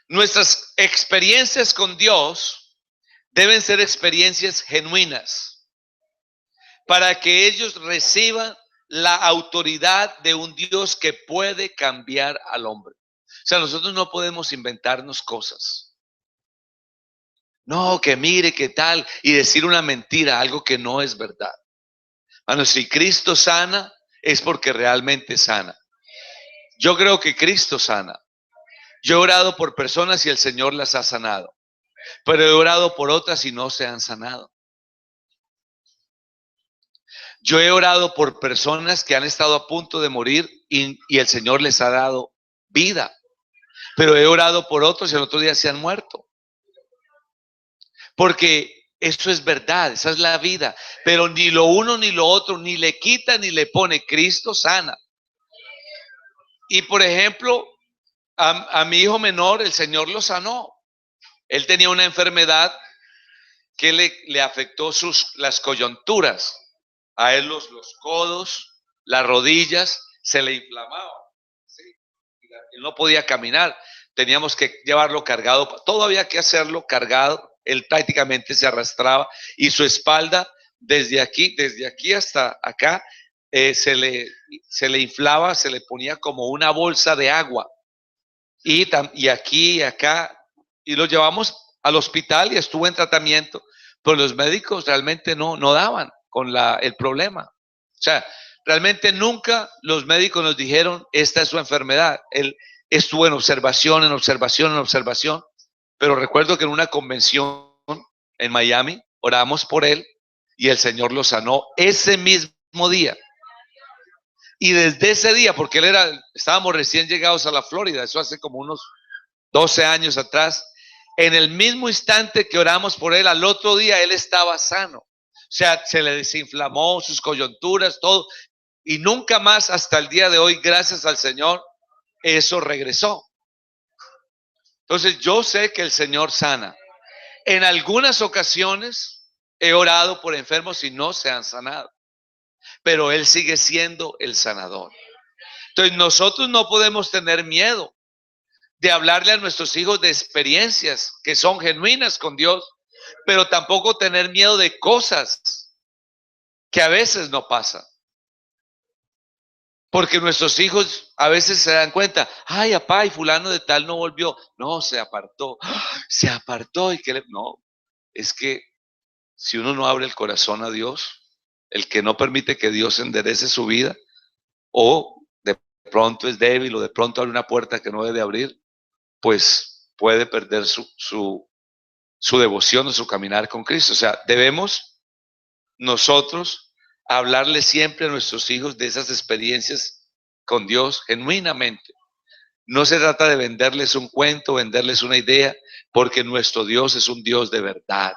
nuestras experiencias con Dios deben ser experiencias genuinas para que ellos reciban la autoridad de un Dios que puede cambiar al hombre. O sea, nosotros no podemos inventarnos cosas. No, que mire, qué tal, y decir una mentira, algo que no es verdad. Bueno, si Cristo sana, es porque realmente sana. Yo creo que Cristo sana. Yo he orado por personas y el Señor las ha sanado. Pero he orado por otras y no se han sanado. Yo he orado por personas que han estado a punto de morir y el Señor les ha dado vida. Pero he orado por otros y el otro día se han muerto. Porque eso es verdad, esa es la vida. Pero ni lo uno ni lo otro, ni le quita ni le pone. Cristo sana. Y por ejemplo, a mi hijo menor, el Señor lo sanó. Él tenía una enfermedad que le afectó las coyunturas. A él los codos, las rodillas, se le inflamaban. ¿Sí? Él no podía caminar. Teníamos que llevarlo cargado. Todo había que hacerlo cargado. Él prácticamente se arrastraba y su espalda desde aquí hasta acá se le inflaba, se le ponía como una bolsa de agua. Y aquí y acá, y lo llevamos al hospital y estuvo en tratamiento, pero los médicos realmente no daban con el problema. O sea, realmente nunca los médicos nos dijeron, esta es su enfermedad. Él estuvo en observación, pero recuerdo que en una convención en Miami oramos por él y el Señor lo sanó ese mismo día. Y desde ese día, porque estábamos recién llegados a la Florida, eso hace como unos 12 años atrás, en el mismo instante que oramos por él, al otro día él estaba sano. O sea, se le desinflamó sus coyunturas, todo, y nunca más hasta el día de hoy, gracias al Señor, eso regresó. Entonces yo sé que el Señor sana. En algunas ocasiones he orado por enfermos y no se han sanado, pero Él sigue siendo el sanador. Entonces nosotros no podemos tener miedo de hablarle a nuestros hijos de experiencias que son genuinas con Dios, pero tampoco tener miedo de cosas que a veces no pasan. Porque nuestros hijos a veces se dan cuenta, ay, papá, y fulano de tal no volvió. No, se apartó y que no, es que si uno no abre el corazón a Dios, el que no permite que Dios enderece su vida, o de pronto es débil, o de pronto abre una puerta que no debe abrir, pues puede perder su devoción o su caminar con Cristo. O sea, debemos nosotros hablarle siempre a nuestros hijos de esas experiencias con Dios genuinamente. No se trata de venderles un cuento, venderles una idea, porque nuestro Dios es un Dios de verdad.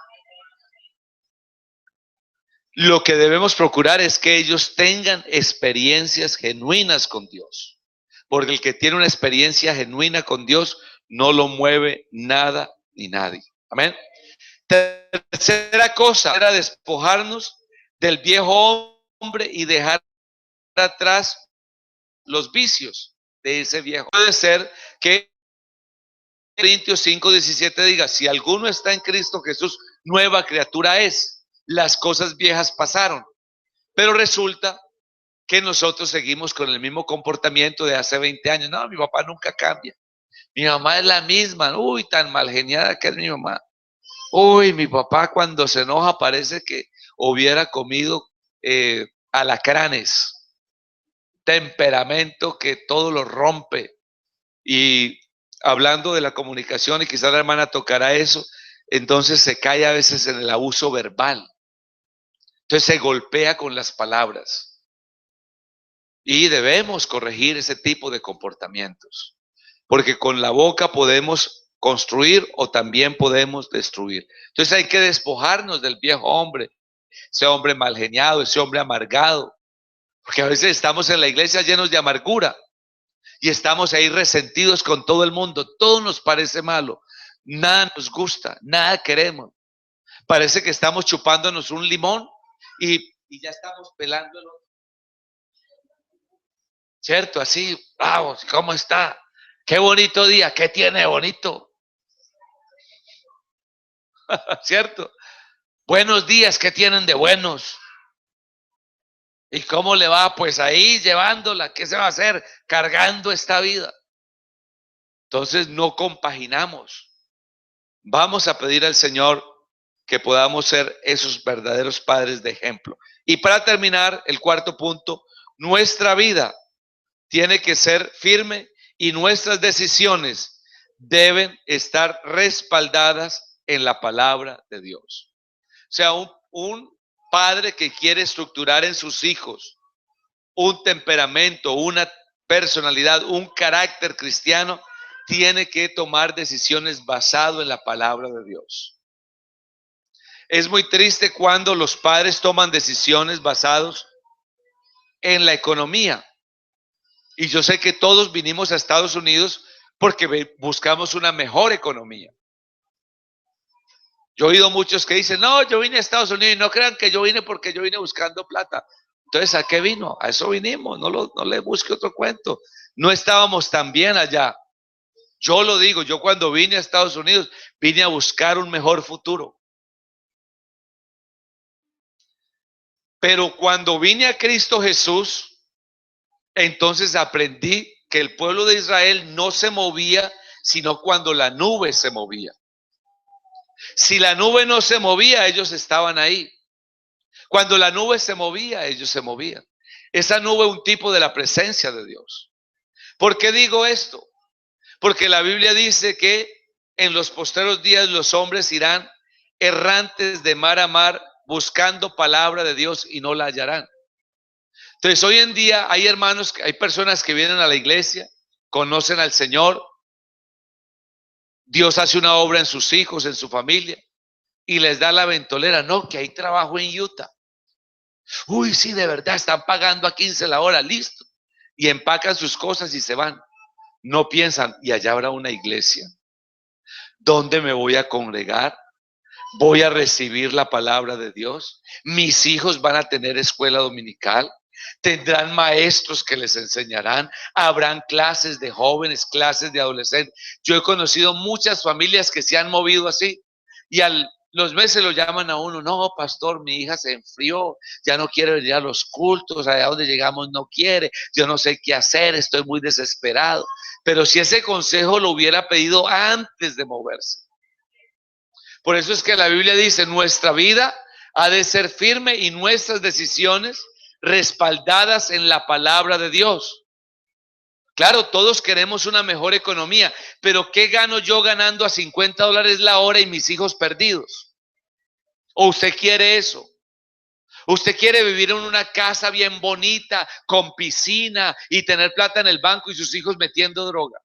Lo que debemos procurar es que ellos tengan experiencias genuinas con Dios, porque el que tiene una experiencia genuina con Dios no lo mueve nada ni nadie. Amén. Tercera cosa era despojarnos del viejo hombre y dejar atrás los vicios de ese viejo. Puede ser que Corintios 5:17 diga, si alguno está en Cristo Jesús, nueva criatura es. Las cosas viejas pasaron. Pero resulta que nosotros seguimos con el mismo comportamiento de hace 20 años. No, mi papá nunca cambia. Mi mamá es la misma. Uy, tan mal geniada que es mi mamá. Uy, mi papá cuando se enoja parece que hubiera comido alacranes. Temperamento que todo lo rompe. Y hablando de la comunicación, y quizás la hermana tocará eso, entonces se cae a veces en el abuso verbal. Entonces se golpea con las palabras. Y debemos corregir ese tipo de comportamientos. Porque con la boca podemos construir o también podemos destruir. Entonces hay que despojarnos del viejo hombre, ese hombre mal geniado, ese hombre amargado. Porque a veces estamos en la iglesia llenos de amargura y estamos ahí resentidos con todo el mundo. Todo nos parece malo. Nada nos gusta, nada queremos. Parece que estamos chupándonos un limón y ya estamos pelándolo. ¿Cierto? Así, vamos, ¿cómo está? Qué bonito día, ¿qué tiene de bonito? ¿Cierto? Buenos días, ¿qué tienen de buenos? ¿Y cómo le va? Pues ahí llevándola, ¿qué se va a hacer? Cargando esta vida. Entonces no compaginamos. Vamos a pedir al Señor que podamos ser esos verdaderos padres de ejemplo. Y para terminar, el cuarto punto, nuestra vida tiene que ser firme y nuestras decisiones deben estar respaldadas en la palabra de Dios. O sea, un padre que quiere estructurar en sus hijos un temperamento, una personalidad, un carácter cristiano, tiene que tomar decisiones basado en la palabra de Dios. Es muy triste cuando los padres toman decisiones basados en la economía. Y yo sé que todos vinimos a Estados Unidos porque buscamos una mejor economía. Yo he oído muchos que dicen, no, yo vine a Estados Unidos y no crean que yo vine porque yo vine buscando plata. Entonces, ¿a qué vino? A eso vinimos, no le busque otro cuento. No estábamos tan bien allá. Yo lo digo, yo cuando vine a Estados Unidos, vine a buscar un mejor futuro. Pero cuando vine a Cristo Jesús, entonces aprendí que el pueblo de Israel no se movía, sino cuando la nube se movía. Si la nube no se movía, ellos estaban ahí. Cuando la nube se movía, ellos se movían. Esa nube es un tipo de la presencia de Dios. ¿Por qué digo esto? Porque la Biblia dice que en los postreros días los hombres irán errantes de mar a mar buscando palabra de Dios y no la hallarán. Entonces hoy en día hay hermanos, hay personas que vienen a la iglesia, conocen al Señor, Dios hace una obra en sus hijos, en su familia, y les da la ventolera. No, que hay trabajo en Utah. Uy, sí, de verdad, están pagando a 15 la hora, listo. Y empacan sus cosas y se van. No piensan, y allá habrá una iglesia. ¿Dónde me voy a congregar? ¿Voy a recibir la palabra de Dios? ¿Mis hijos van a tener escuela dominical? ¿Tendrán maestros que les enseñarán? ¿Habrán clases de jóvenes, clases de adolescentes? Yo he conocido muchas familias que se han movido así y los meses lo llaman a uno, no, pastor, mi hija se enfrió, ya no quiere venir a los cultos, allá donde llegamos no quiere, yo no sé qué hacer, estoy muy desesperado. Pero si ese consejo lo hubiera pedido antes de moverse. Por eso es que la Biblia dice, nuestra vida ha de ser firme y nuestras decisiones respaldadas en la palabra de Dios. Claro, todos queremos una mejor economía, pero ¿qué gano yo ganando a $50 la hora y mis hijos perdidos? ¿O usted quiere eso? ¿Usted quiere vivir en una casa bien bonita, con piscina y tener plata en el banco y sus hijos metiendo droga?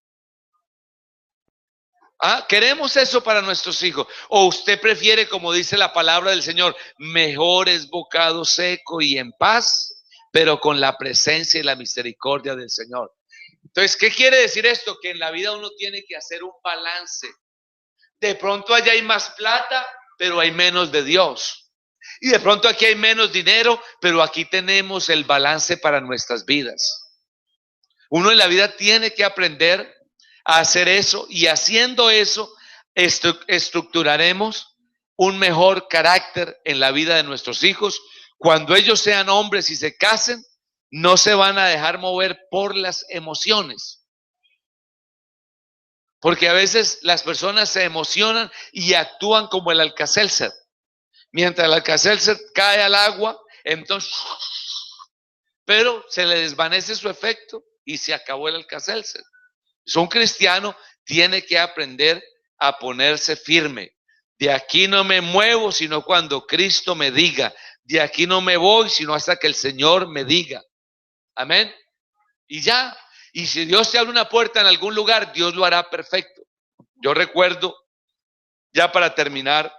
¿Ah? ¿Queremos eso para nuestros hijos? ¿O usted prefiere, como dice la palabra del Señor, mejor es bocado seco y en paz, pero con la presencia y la misericordia del Señor? Entonces, ¿qué quiere decir esto? Que en la vida uno tiene que hacer un balance. De pronto allá hay más plata, pero hay menos de Dios. Y de pronto aquí hay menos dinero, pero aquí tenemos el balance para nuestras vidas. Uno en la vida tiene que aprender a hacer eso y haciendo eso estructuraremos un mejor carácter en la vida de nuestros hijos. Cuando ellos sean hombres y se casen, no se van a dejar mover por las emociones. Porque a veces las personas se emocionan y actúan como el Alka-Seltzer. Mientras el Alka-Seltzer cae al agua, entonces, pero se le desvanece su efecto y se acabó el Alka-Seltzer. Un cristiano tiene que aprender a ponerse firme. De aquí no me muevo, sino cuando Cristo me diga. De aquí no me voy, sino hasta que el Señor me diga. Amén. Y ya. Y si Dios te abre una puerta en algún lugar, Dios lo hará perfecto. Yo recuerdo, ya para terminar,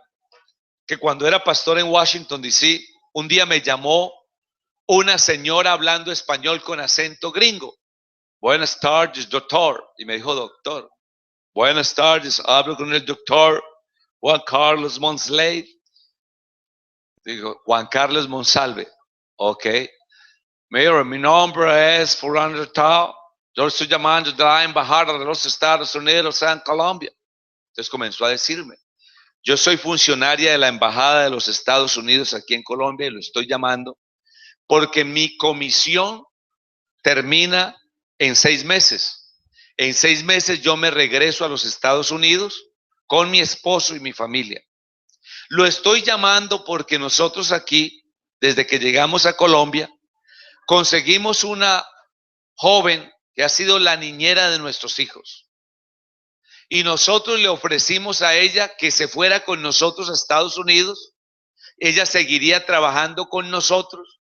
que cuando era pastor en Washington, D.C., un día me llamó una señora hablando español con acento gringo. Buenas tardes, doctor. Y me dijo, doctor. Buenas tardes, hablo con el doctor Juan Carlos Monsalve. Digo, Juan Carlos Monsalve. Ok. Mira, mi nombre es Fulano Tal. Yo estoy llamando de la Embajada de los Estados Unidos en Colombia. Entonces comenzó a decirme, yo soy funcionaria de la Embajada de los Estados Unidos aquí en Colombia y lo estoy llamando porque mi comisión termina en 6 meses. En 6 meses yo me regreso a los Estados Unidos con mi esposo y mi familia. Lo estoy llamando porque nosotros aquí, desde que llegamos a Colombia, conseguimos una joven que ha sido la niñera de nuestros hijos. Y nosotros le ofrecimos a ella que se fuera con nosotros a Estados Unidos ella seguiría trabajando con nosotros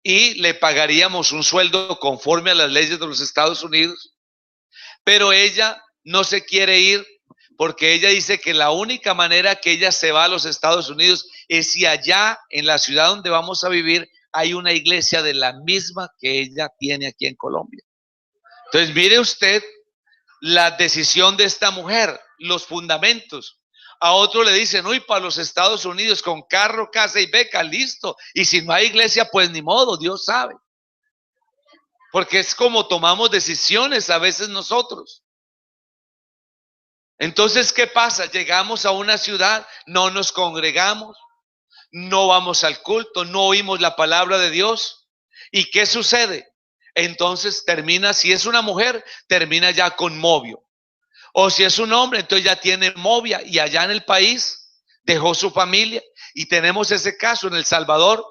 y le pagaríamos un sueldo conforme a las leyes de los Estados Unidos, pero ella no se quiere ir porque ella dice que la única manera que ella se va a los Estados Unidos es si allá en la ciudad donde vamos a vivir hay una iglesia de la misma que ella tiene aquí en Colombia. Entonces, mire usted la decisión de esta mujer, los fundamentos. A otro le dicen, uy, para los Estados Unidos con carro, casa y beca, listo. Y si no hay iglesia, pues ni modo, Dios sabe. Porque es como tomamos decisiones a veces nosotros. Entonces, ¿qué pasa? Llegamos a una ciudad, no nos congregamos, no vamos al culto, no oímos la palabra de Dios. ¿Y qué sucede? Entonces termina, si es una mujer, termina ya con novio. O si es un hombre, entonces ya tiene novia y allá en el país dejó su familia. Y tenemos ese caso en El Salvador,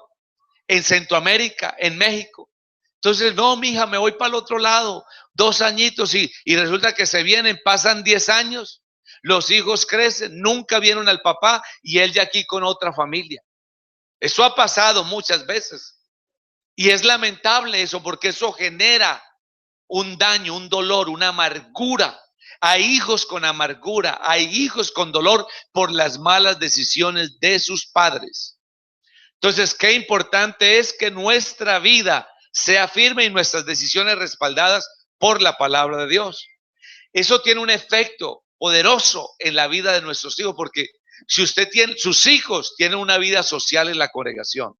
en Centroamérica, en México. Entonces, no, mija, me voy para el otro lado, 2 añitos y resulta que se vienen, pasan 10 años, los hijos crecen, nunca vieron al papá y él ya aquí con otra familia. Eso ha pasado muchas veces. Y es lamentable eso porque eso genera un daño, un dolor, una amargura. Hay hijos con amargura, hay hijos con dolor por las malas decisiones de sus padres. Entonces, qué importante es que nuestra vida sea firme y nuestras decisiones respaldadas por la palabra de Dios. Eso tiene un efecto poderoso en la vida de nuestros hijos, porque si usted tiene, sus hijos tienen una vida social en la congregación,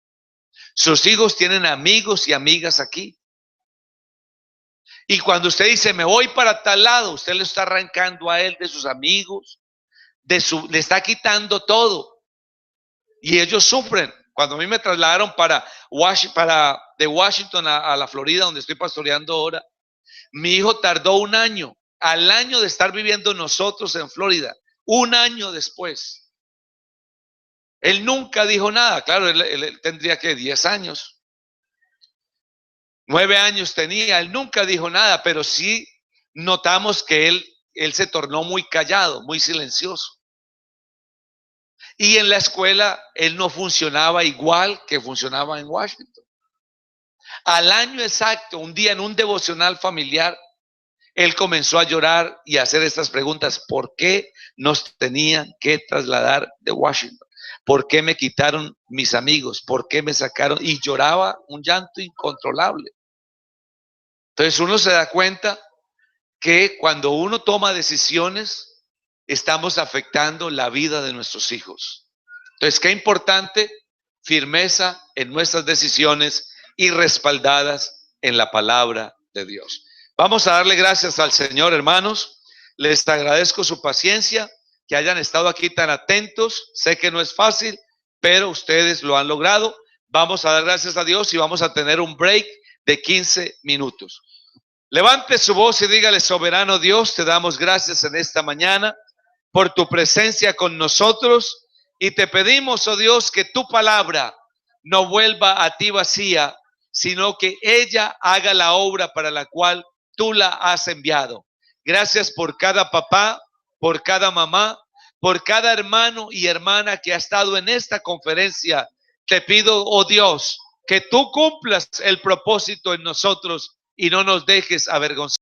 sus hijos tienen amigos y amigas aquí. Y cuando usted dice, me voy para tal lado, usted le está arrancando a él de sus amigos, le está quitando todo. Y ellos sufren. Cuando a mí me trasladaron de Washington a la Florida, donde estoy pastoreando ahora, mi hijo tardó 1 año, al año de estar viviendo nosotros en Florida, 1 año después. Él nunca dijo nada, claro, él tendría que 10 años. 9 años tenía, él nunca dijo nada, pero sí notamos que él se tornó muy callado, muy silencioso. Y en la escuela él no funcionaba igual que funcionaba en Washington. Al año exacto, un día en un devocional familiar, él comenzó a llorar y a hacer estas preguntas. ¿Por qué nos tenían que trasladar de Washington? ¿Por qué me quitaron mis amigos? ¿Por qué me sacaron? Y lloraba un llanto incontrolable. Entonces uno se da cuenta que cuando uno toma decisiones, estamos afectando la vida de nuestros hijos. Entonces, qué importante, firmeza en nuestras decisiones y respaldadas en la palabra de Dios. Vamos a darle gracias al Señor, hermanos. Les agradezco su paciencia, que hayan estado aquí tan atentos. Sé que no es fácil, pero ustedes lo han logrado. Vamos a dar gracias a Dios y vamos a tener un break de 15 minutos. Levante su voz y dígale: soberano Dios, te damos gracias en esta mañana por tu presencia con nosotros y te pedimos, oh Dios, que tu palabra no vuelva a ti vacía, sino que ella haga la obra para la cual tú la has enviado. Gracias por cada papá, por cada mamá, por cada hermano y hermana que ha estado en esta conferencia. Te pido, oh Dios, que tú cumplas el propósito en nosotros y no nos dejes avergonzar.